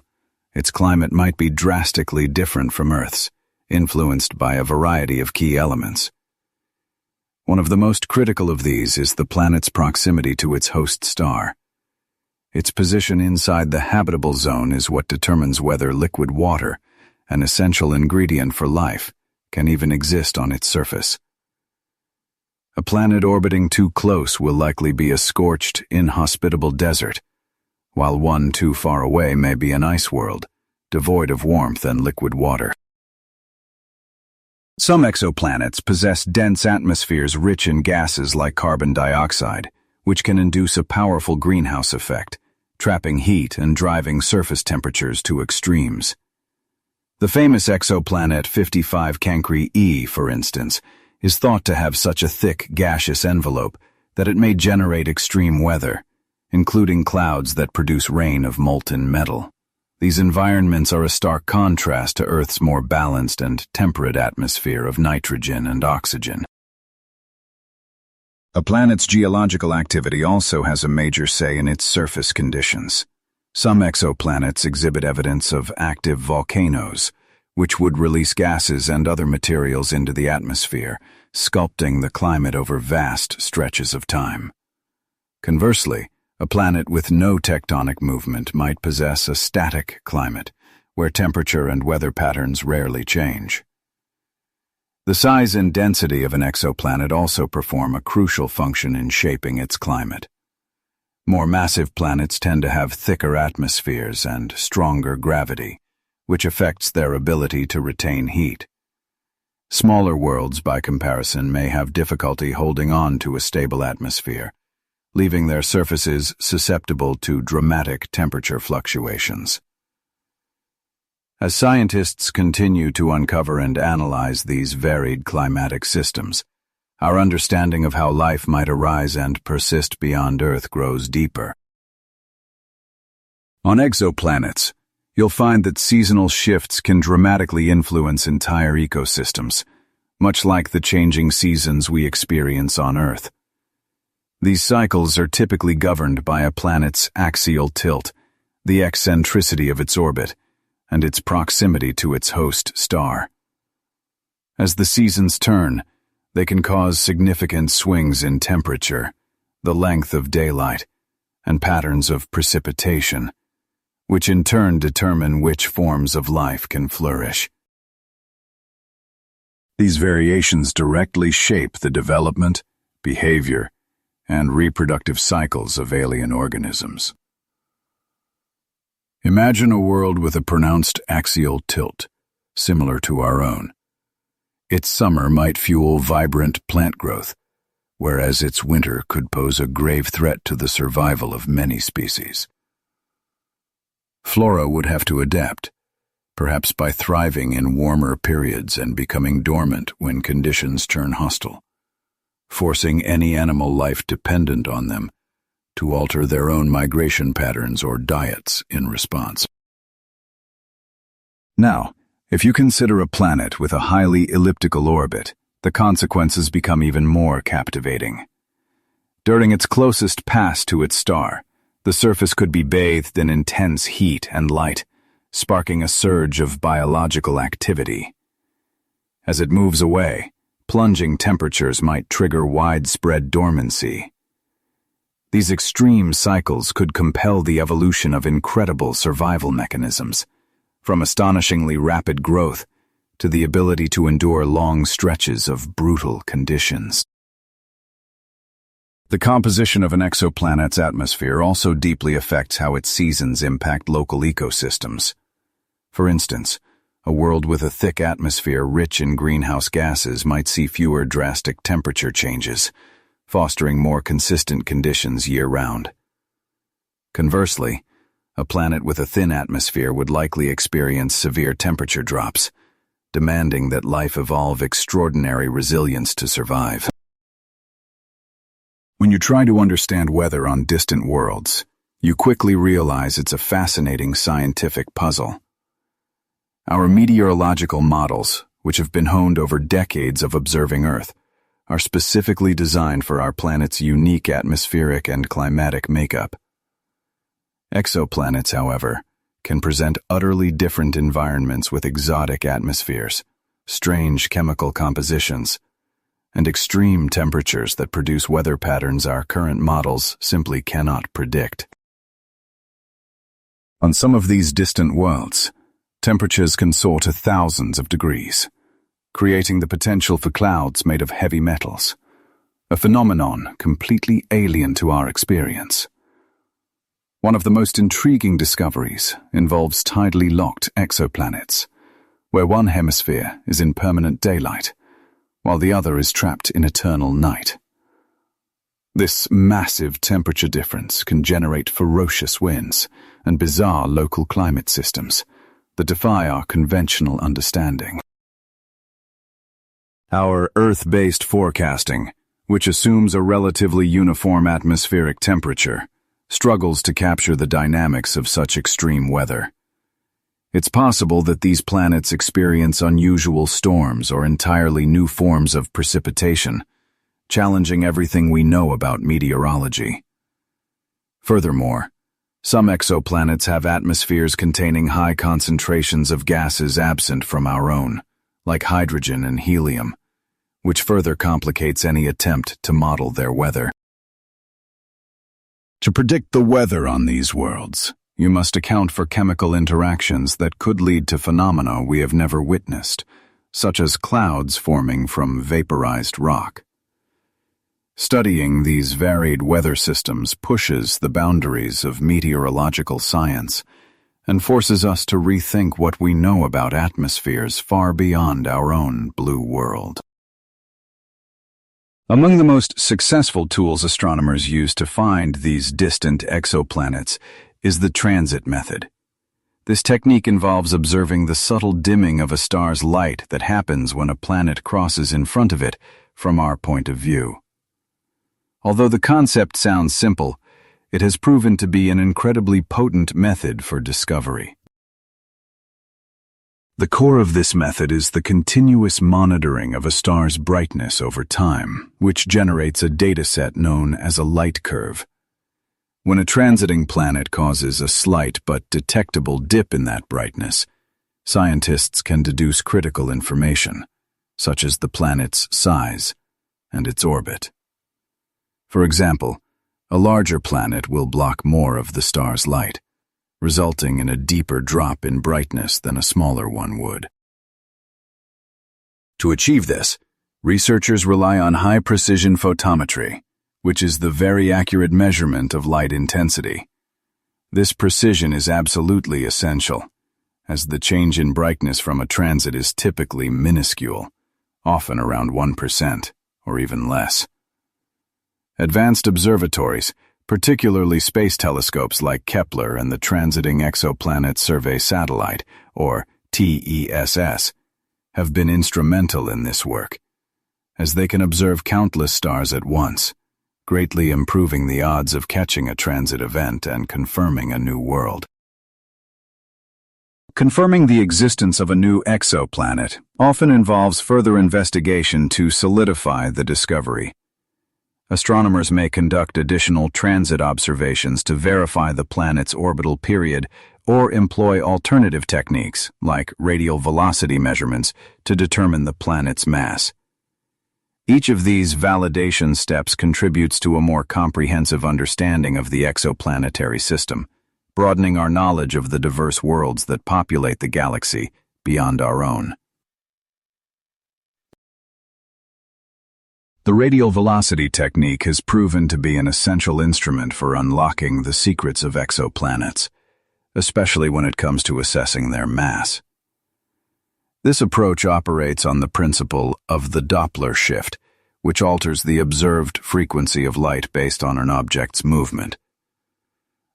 its climate might be drastically different from Earth's, influenced by a variety of key elements. One of the most critical of these is the planet's proximity to its host star. Its position inside the habitable zone is what determines whether liquid water, an essential ingredient for life, can even exist on its surface. A planet orbiting too close will likely be a scorched, inhospitable desert, while one too far away may be an ice world, devoid of warmth and liquid water. Some exoplanets possess dense atmospheres rich in gases like carbon dioxide, which can induce a powerful greenhouse effect, trapping heat and driving surface temperatures to extremes. The famous exoplanet 55 Cancri E, for instance, is thought to have such a thick gaseous envelope that it may generate extreme weather, including clouds that produce rain of molten metal. These environments are a stark contrast to Earth's more balanced and temperate atmosphere of nitrogen and oxygen. A planet's geological activity also has a major say in its surface conditions. Some exoplanets exhibit evidence of active volcanoes, which would release gases and other materials into the atmosphere, sculpting the climate over vast stretches of time. Conversely, a planet with no tectonic movement might possess a static climate, where temperature and weather patterns rarely change. The size and density of an exoplanet also perform a crucial function in shaping its climate. More massive planets tend to have thicker atmospheres and stronger gravity, which affects their ability to retain heat. Smaller worlds, by comparison, may have difficulty holding on to a stable atmosphere, leaving their surfaces susceptible to dramatic temperature fluctuations. As scientists continue to uncover and analyze these varied climatic systems, our understanding of how life might arise and persist beyond Earth grows deeper. On exoplanets, you'll find that seasonal shifts can dramatically influence entire ecosystems, much like the changing seasons we experience on Earth. These cycles are typically governed by a planet's axial tilt, the eccentricity of its orbit, and its proximity to its host star. As the seasons turn, they can cause significant swings in temperature, the length of daylight, and patterns of precipitation, which in turn determine which forms of life can flourish. These variations directly shape the development, behavior, and reproductive cycles of alien organisms. Imagine a world with a pronounced axial tilt, similar to our own. Its summer might fuel vibrant plant growth, whereas its winter could pose a grave threat to the survival of many species. Flora would have to adapt, perhaps by thriving in warmer periods and becoming dormant when conditions turn hostile, forcing any animal life dependent on them to alter their own migration patterns or diets in response. Now, if you consider a planet with a highly elliptical orbit, the consequences become even more captivating. During its closest pass to its star, the surface could be bathed in intense heat and light, sparking a surge of biological activity. As it moves away, plunging temperatures might trigger widespread dormancy. These extreme cycles could compel the evolution of incredible survival mechanisms, from astonishingly rapid growth to the ability to endure long stretches of brutal conditions. The composition of an exoplanet's atmosphere also deeply affects how its seasons impact local ecosystems. For instance, a world with a thick atmosphere rich in greenhouse gases might see fewer drastic temperature changes, fostering more consistent conditions year-round. Conversely, a planet with a thin atmosphere would likely experience severe temperature drops, demanding that life evolve extraordinary resilience to survive. When you try to understand weather on distant worlds, you quickly realize it's a fascinating scientific puzzle. Our meteorological models, which have been honed over decades of observing Earth, are specifically designed for our planet's unique atmospheric and climatic makeup. Exoplanets, however, can present utterly different environments with exotic atmospheres, strange chemical compositions, and extreme temperatures that produce weather patterns our current models simply cannot predict. On some of these distant worlds, temperatures can soar to thousands of degrees, creating the potential for clouds made of heavy metals, a phenomenon completely alien to our experience. One of the most intriguing discoveries involves tidally locked exoplanets, where one hemisphere is in permanent daylight, while the other is trapped in eternal night. This massive temperature difference can generate ferocious winds and bizarre local climate systems that defy our conventional understanding. Our Earth-based forecasting, which assumes a relatively uniform atmospheric temperature, struggles to capture the dynamics of such extreme weather. It's possible that these planets experience unusual storms or entirely new forms of precipitation, challenging everything we know about meteorology. Furthermore, some exoplanets have atmospheres containing high concentrations of gases absent from our own, like hydrogen and helium, which further complicates any attempt to model their weather. To predict the weather on these worlds, you must account for chemical interactions that could lead to phenomena we have never witnessed, such as clouds forming from vaporized rock. Studying these varied weather systems pushes the boundaries of meteorological science and forces us to rethink what we know about atmospheres far beyond our own blue world. Among the most successful tools astronomers use to find these distant exoplanets is the transit method. This technique involves observing the subtle dimming of a star's light that happens when a planet crosses in front of it from our point of view. Although the concept sounds simple, it has proven to be an incredibly potent method for discovery. The core of this method is the continuous monitoring of a star's brightness over time, which generates a dataset known as a light curve. When a transiting planet causes a slight but detectable dip in that brightness, scientists can deduce critical information, such as the planet's size and its orbit. For example, a larger planet will block more of the star's light, resulting in a deeper drop in brightness than a smaller one would. To achieve this, researchers rely on high-precision photometry, which is the very accurate measurement of light intensity. This precision is absolutely essential, as the change in brightness from a transit is typically minuscule, often around 1% or even less. Advanced observatories, particularly space telescopes like Kepler and the Transiting Exoplanet Survey Satellite, or TESS, have been instrumental in this work, as they can observe countless stars at once, greatly improving the odds of catching a transit event and confirming a new world. Confirming the existence of a new exoplanet often involves further investigation to solidify the discovery. Astronomers may conduct additional transit observations to verify the planet's orbital period or employ alternative techniques, like radial velocity measurements, to determine the planet's mass. Each of these validation steps contributes to a more comprehensive understanding of the exoplanetary system, broadening our knowledge of the diverse worlds that populate the galaxy beyond our own. The radial velocity technique has proven to be an essential instrument for unlocking the secrets of exoplanets, especially when it comes to assessing their mass. This approach operates on the principle of the Doppler shift, which alters the observed frequency of light based on an object's movement.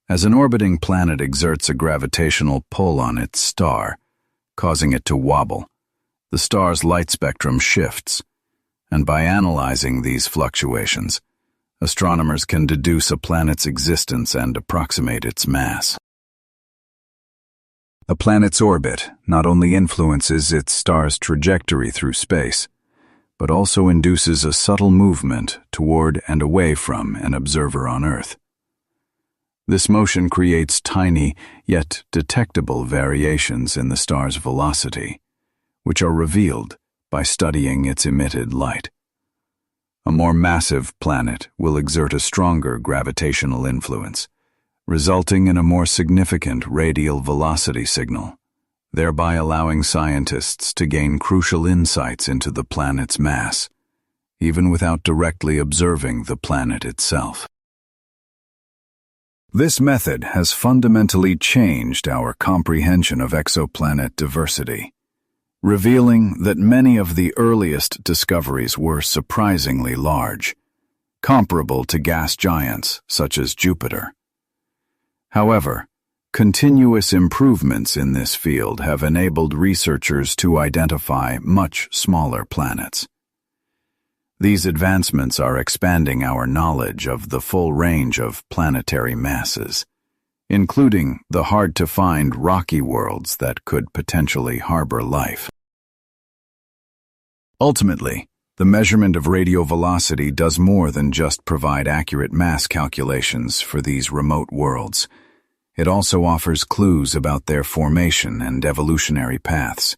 As an orbiting planet exerts a gravitational pull on its star, causing it to wobble, the star's light spectrum shifts, and by analyzing these fluctuations, astronomers can deduce a planet's existence and approximate its mass. A planet's orbit not only influences its star's trajectory through space, but also induces a subtle movement toward and away from an observer on Earth. This motion creates tiny, yet detectable variations in the star's velocity, which are revealed by studying its emitted light. A more massive planet will exert a stronger gravitational influence, resulting in a more significant radial velocity signal, thereby allowing scientists to gain crucial insights into the planet's mass, even without directly observing the planet itself. This method has fundamentally changed our comprehension of exoplanet diversity, revealing that many of the earliest discoveries were surprisingly large, comparable to gas giants such as Jupiter. However, continuous improvements in this field have enabled researchers to identify much smaller planets. These advancements are expanding our knowledge of the full range of planetary masses, including the hard-to-find rocky worlds that could potentially harbor life. Ultimately, the measurement of radial velocity does more than just provide accurate mass calculations for these remote worlds. It also offers clues about their formation and evolutionary paths.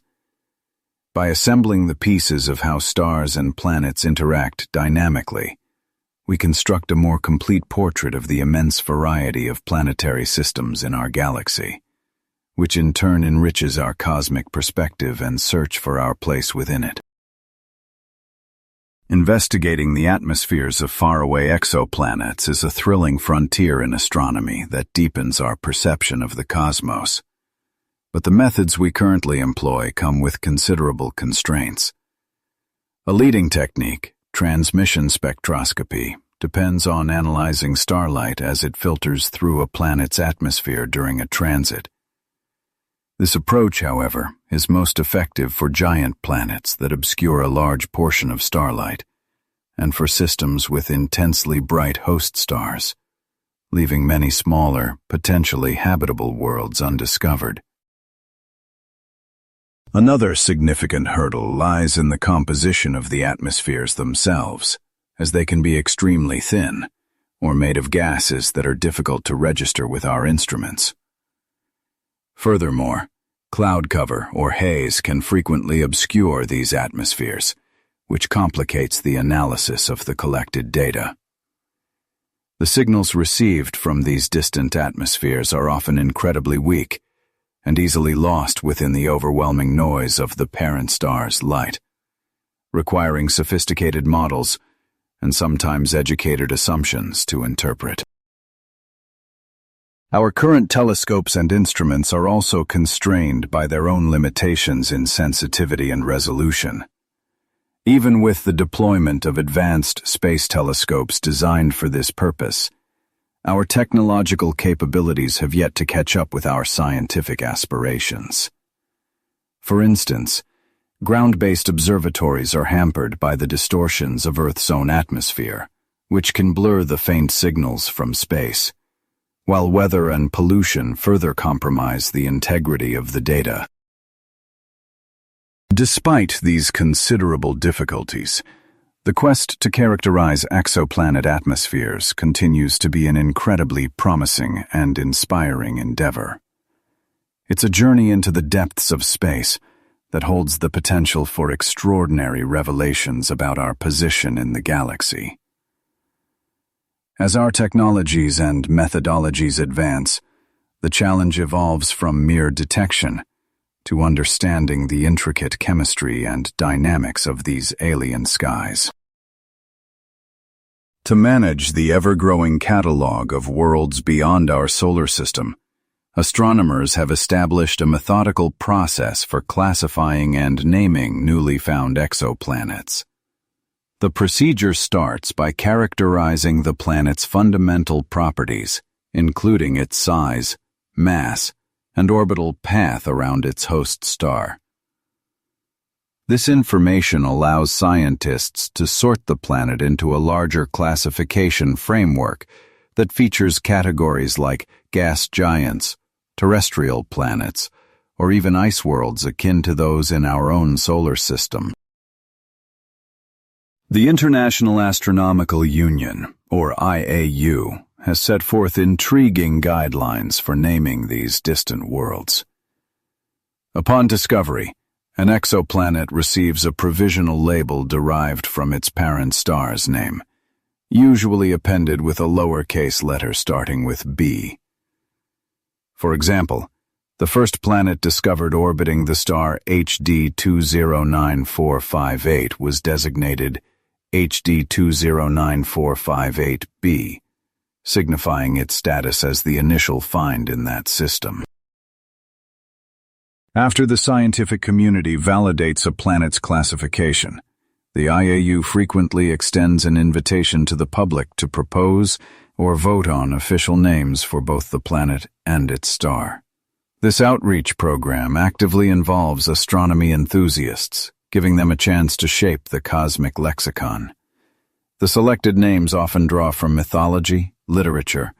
By assembling the pieces of how stars and planets interact dynamically, we construct a more complete portrait of the immense variety of planetary systems in our galaxy, which in turn enriches our cosmic perspective and search for our place within it. Investigating the atmospheres of faraway exoplanets is a thrilling frontier in astronomy that deepens our perception of the cosmos. But the methods we currently employ come with considerable constraints. A leading technique, transmission spectroscopy, depends on analyzing starlight as it filters through a planet's atmosphere during a transit. This approach, however, is most effective for giant planets that obscure a large portion of starlight, and for systems with intensely bright host stars, leaving many smaller, potentially habitable worlds undiscovered. Another significant hurdle lies in the composition of the atmospheres themselves, as they can be extremely thin, or made of gases that are difficult to register with our instruments. Furthermore, cloud cover or haze can frequently obscure these atmospheres, which complicates the analysis of the collected data. The signals received from these distant atmospheres are often incredibly weak and easily lost within the overwhelming noise of the parent star's light, requiring sophisticated models and sometimes educated assumptions to interpret. Our current telescopes and instruments are also constrained by their own limitations in sensitivity and resolution. Even with the deployment of advanced space telescopes designed for this purpose, our technological capabilities have yet to catch up with our scientific aspirations. For instance, ground-based observatories are hampered by the distortions of Earth's own atmosphere, which can blur the faint signals from space, while weather and pollution further compromise the integrity of the data. Despite these considerable difficulties, the quest to characterize exoplanet atmospheres continues to be an incredibly promising and inspiring endeavor. It's a journey into the depths of space that holds the potential for extraordinary revelations about our position in the galaxy. As our technologies and methodologies advance, the challenge evolves from mere detection to understanding the intricate chemistry and dynamics of these alien skies. To manage the ever-growing catalog of worlds beyond our solar system, astronomers have established a methodical process for classifying and naming newly found exoplanets. The procedure starts by characterizing the planet's fundamental properties, including its size, mass, and orbital path around its host star. This information allows scientists to sort the planet into a larger classification framework that features categories like gas giants, terrestrial planets, or even ice worlds akin to those in our own solar system. The International Astronomical Union, or IAU, has set forth intriguing guidelines for naming these distant worlds. Upon discovery, an exoplanet receives a provisional label derived from its parent star's name, usually appended with a lowercase letter starting with B. For example, the first planet discovered orbiting the star HD 209458 was designated HD 209458b, signifying its status as the initial find in that system. After the scientific community validates a planet's classification, the IAU frequently extends an invitation to the public to propose or vote on official names for both the planet and its star. This outreach program actively involves astronomy enthusiasts, giving them a chance to shape the cosmic lexicon. The selected names often draw from mythology, literature,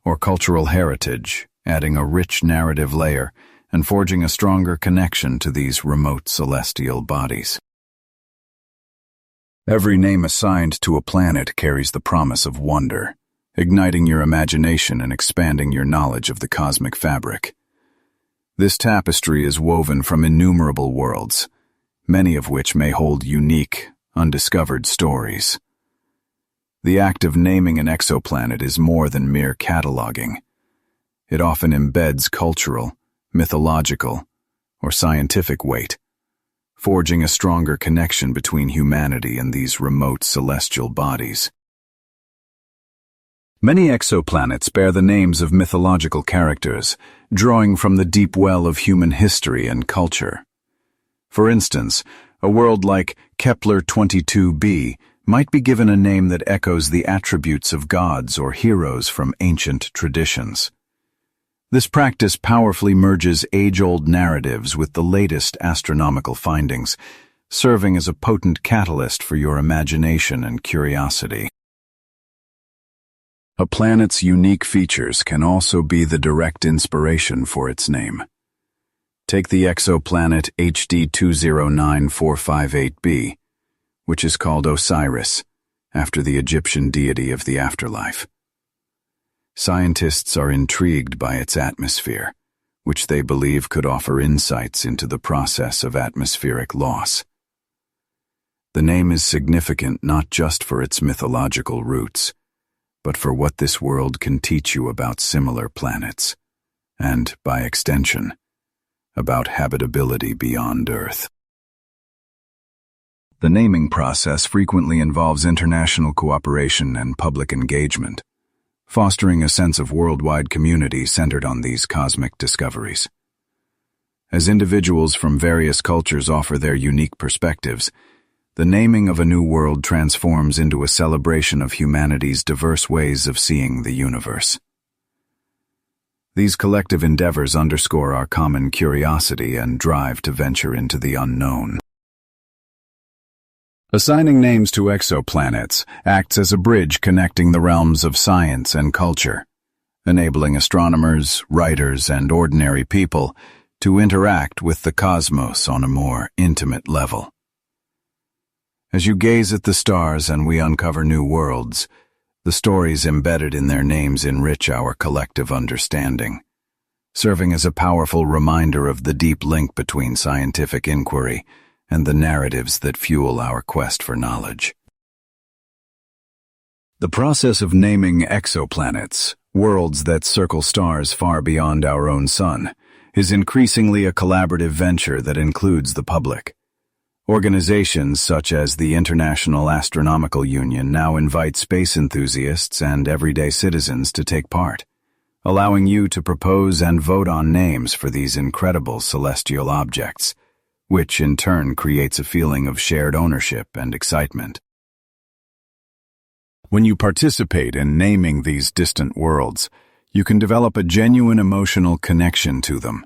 or cultural heritage, adding a rich narrative layer and forging a stronger connection to these remote celestial bodies. Every name assigned to a planet carries the promise of wonder, igniting your imagination and expanding your knowledge of the cosmic fabric. This tapestry is woven from innumerable worlds, many of which may hold unique, undiscovered stories. The act of naming an exoplanet is more than mere cataloging. It often embeds cultural, mythological, or scientific weight, forging a stronger connection between humanity and these remote celestial bodies. Many exoplanets bear the names of mythological characters, drawing from the deep well of human history and culture. For instance, a world like Kepler 22b might be given a name that echoes the attributes of gods or heroes from ancient traditions. This practice powerfully merges age-old narratives with the latest astronomical findings, serving as a potent catalyst for your imagination and curiosity. A planet's unique features can also be the direct inspiration for its name. Take the exoplanet HD 209458b, which is called Osiris, after the Egyptian deity of the afterlife. Scientists are intrigued by its atmosphere, which they believe could offer insights into the process of atmospheric loss. The name is significant not just for its mythological roots, but for what this world can teach you about similar planets, and, by extension, about habitability beyond Earth. The naming process frequently involves international cooperation and public engagement, fostering a sense of worldwide community centered on these cosmic discoveries. As individuals from various cultures offer their unique perspectives, the naming of a new world transforms into a celebration of humanity's diverse ways of seeing the universe. These collective endeavors underscore our common curiosity and drive to venture into the unknown. Assigning names to exoplanets acts as a bridge connecting the realms of science and culture, enabling astronomers, writers, and ordinary people to interact with the cosmos on a more intimate level. As you gaze at the stars and we uncover new worlds, the stories embedded in their names enrich our collective understanding, serving as a powerful reminder of the deep link between scientific inquiry and the narratives that fuel our quest for knowledge. The process of naming exoplanets, worlds that circle stars far beyond our own sun, is increasingly a collaborative venture that includes the public. Organizations such as the International Astronomical Union now invite space enthusiasts and everyday citizens to take part, allowing you to propose and vote on names for these incredible celestial objects, which in turn creates a feeling of shared ownership and excitement. When you participate in naming these distant worlds, you can develop a genuine emotional connection to them,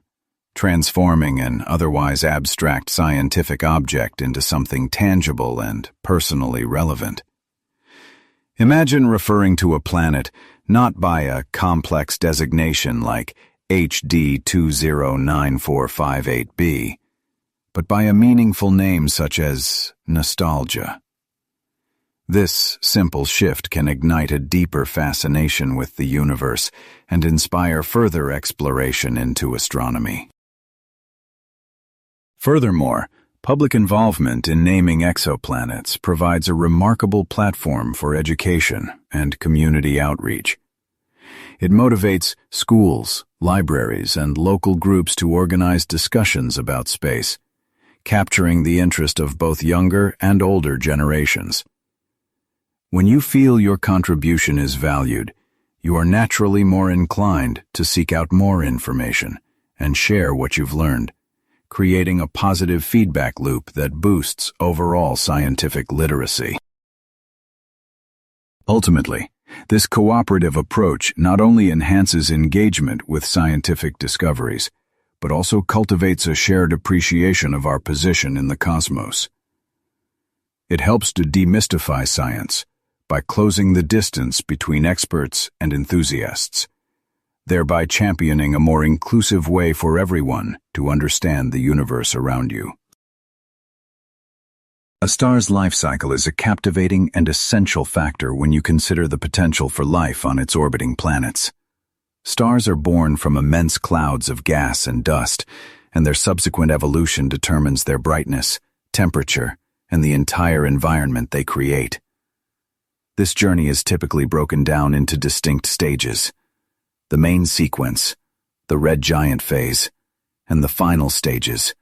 transforming an otherwise abstract scientific object into something tangible and personally relevant. Imagine referring to a planet not by a complex designation like HD 209458b, but by a meaningful name such as nostalgia. This simple shift can ignite a deeper fascination with the universe and inspire further exploration into astronomy. Furthermore, public involvement in naming exoplanets provides a remarkable platform for education and community outreach. It motivates schools, libraries, and local groups to organize discussions about space, capturing the interest of both younger and older generations. When you feel your contribution is valued, you are naturally more inclined to seek out more information and share what you've learned, creating a positive feedback loop that boosts overall scientific literacy. Ultimately, this cooperative approach not only enhances engagement with scientific discoveries, but also cultivates a shared appreciation of our position in the cosmos. It helps to demystify science by closing the distance between experts and enthusiasts, thereby championing a more inclusive way for everyone to understand the universe around you. A star's life cycle is a captivating and essential factor when you consider the potential for life on its orbiting planets. Stars are born from immense clouds of gas and dust, and their subsequent evolution determines their brightness, temperature, and the entire environment they create. This journey is typically broken down into distinct stages: the main sequence, the red giant phase, and the final stages,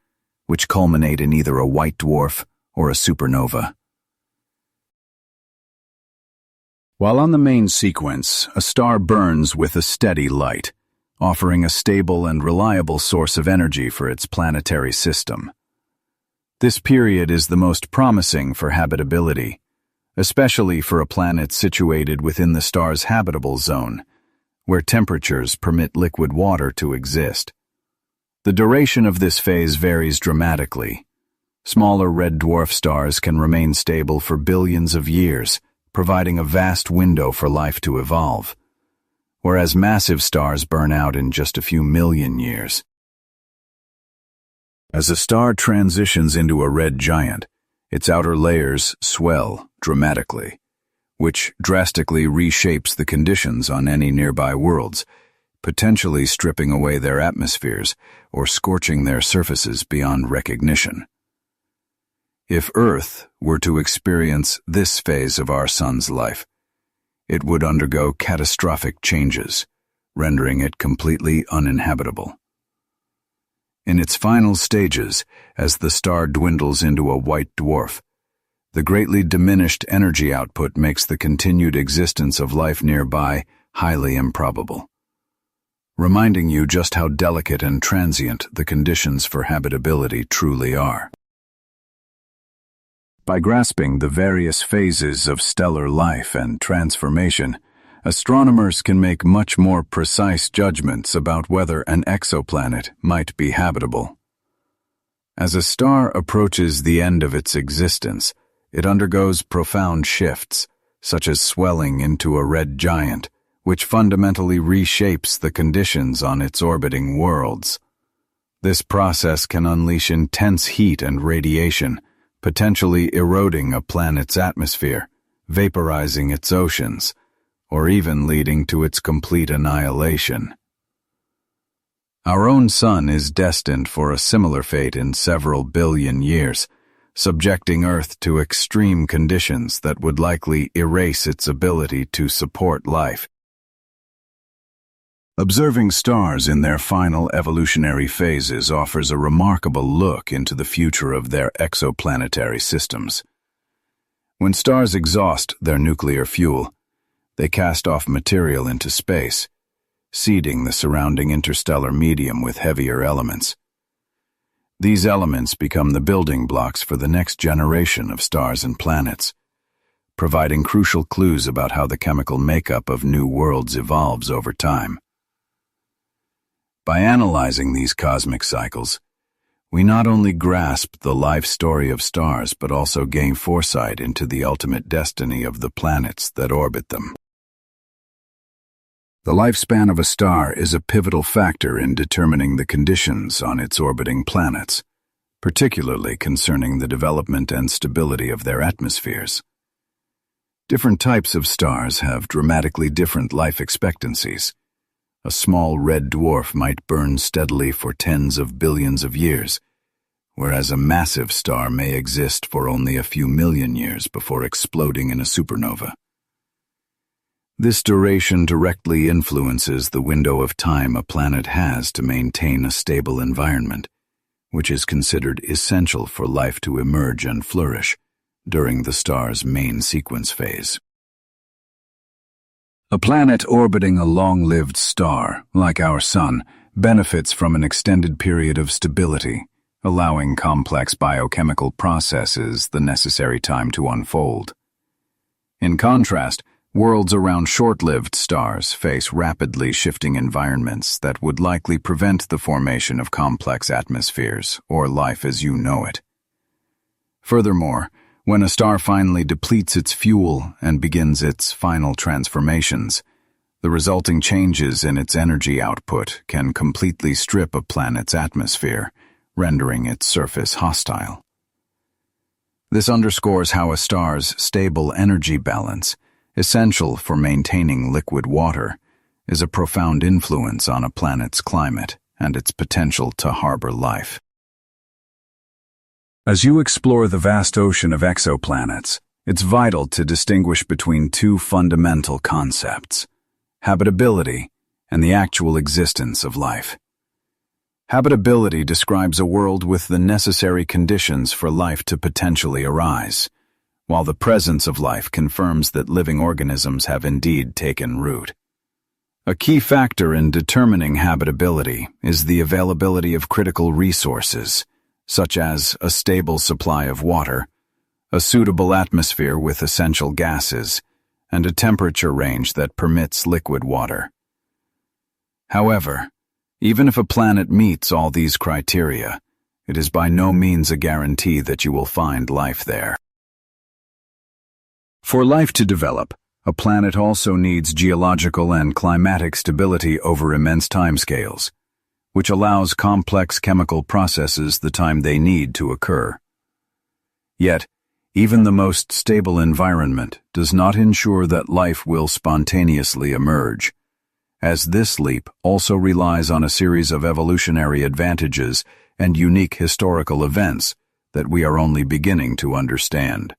which culminate in either a white dwarf or a supernova. While on the main sequence, a star burns with a steady light, offering a stable and reliable source of energy for its planetary system. This period is the most promising for habitability, especially for a planet situated within the star's habitable zone, where temperatures permit liquid water to exist. The duration of this phase varies dramatically. Smaller red dwarf stars can remain stable for billions of years, providing a vast window for life to evolve, whereas massive stars burn out in just a few million years. As a star transitions into a red giant, its outer layers swell dramatically, which drastically reshapes the conditions on any nearby worlds, potentially stripping away their atmospheres or scorching their surfaces beyond recognition. If Earth were to experience this phase of our sun's life, it would undergo catastrophic changes, rendering it completely uninhabitable. In its final stages, as the star dwindles into a white dwarf, the greatly diminished energy output makes the continued existence of life nearby highly improbable, reminding you just how delicate and transient the conditions for habitability truly are. By grasping the various phases of stellar life and transformation, astronomers can make much more precise judgments about whether an exoplanet might be habitable. As a star approaches the end of its existence, it undergoes profound shifts, such as swelling into a red giant, which fundamentally reshapes the conditions on its orbiting worlds. This process can unleash intense heat and radiation, potentially eroding a planet's atmosphere, vaporizing its oceans, or even leading to its complete annihilation. Our own sun is destined for a similar fate in several billion years, subjecting Earth to extreme conditions that would likely erase its ability to support life. Observing stars in their final evolutionary phases offers a remarkable look into the future of their exoplanetary systems. When stars exhaust their nuclear fuel, they cast off material into space, seeding the surrounding interstellar medium with heavier elements. These elements become the building blocks for the next generation of stars and planets, providing crucial clues about how the chemical makeup of new worlds evolves over time. By analyzing these cosmic cycles, we not only grasp the life story of stars but also gain foresight into the ultimate destiny of the planets that orbit them. The lifespan of a star is a pivotal factor in determining the conditions on its orbiting planets, particularly concerning the development and stability of their atmospheres. Different types of stars have dramatically different life expectancies. A small red dwarf might burn steadily for tens of billions of years, whereas a massive star may exist for only a few million years before exploding in a supernova. This duration directly influences the window of time a planet has to maintain a stable environment, which is considered essential for life to emerge and flourish during the star's main sequence phase. A planet orbiting a long-lived star, like our Sun, benefits from an extended period of stability, allowing complex biochemical processes the necessary time to unfold. In contrast, worlds around short-lived stars face rapidly shifting environments that would likely prevent the formation of complex atmospheres or life as you know it. Furthermore, when a star finally depletes its fuel and begins its final transformations, the resulting changes in its energy output can completely strip a planet's atmosphere, rendering its surface hostile. This underscores how a star's stable energy balance, essential for maintaining liquid water, is a profound influence on a planet's climate and its potential to harbor life. As you explore the vast ocean of exoplanets, it's vital to distinguish between two fundamental concepts: habitability and the actual existence of life. Habitability describes a world with the necessary conditions for life to potentially arise, while the presence of life confirms that living organisms have indeed taken root. A key factor in determining habitability is the availability of critical resources, such as a stable supply of water, a suitable atmosphere with essential gases, and a temperature range that permits liquid water. However, even if a planet meets all these criteria, it is by no means a guarantee that you will find life there. For life to develop, a planet also needs geological and climatic stability over immense timescales, which allows complex chemical processes the time they need to occur. Yet, even the most stable environment does not ensure that life will spontaneously emerge, as this leap also relies on a series of evolutionary advantages and unique historical events that we are only beginning to understand.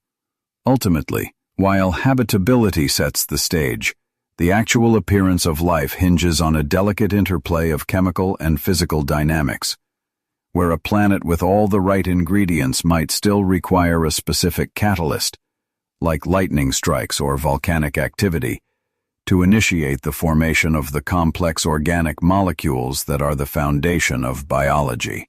Ultimately, while habitability sets the stage, the actual appearance of life hinges on a delicate interplay of chemical and physical dynamics, where a planet with all the right ingredients might still require a specific catalyst, like lightning strikes or volcanic activity, to initiate the formation of the complex organic molecules that are the foundation of biology.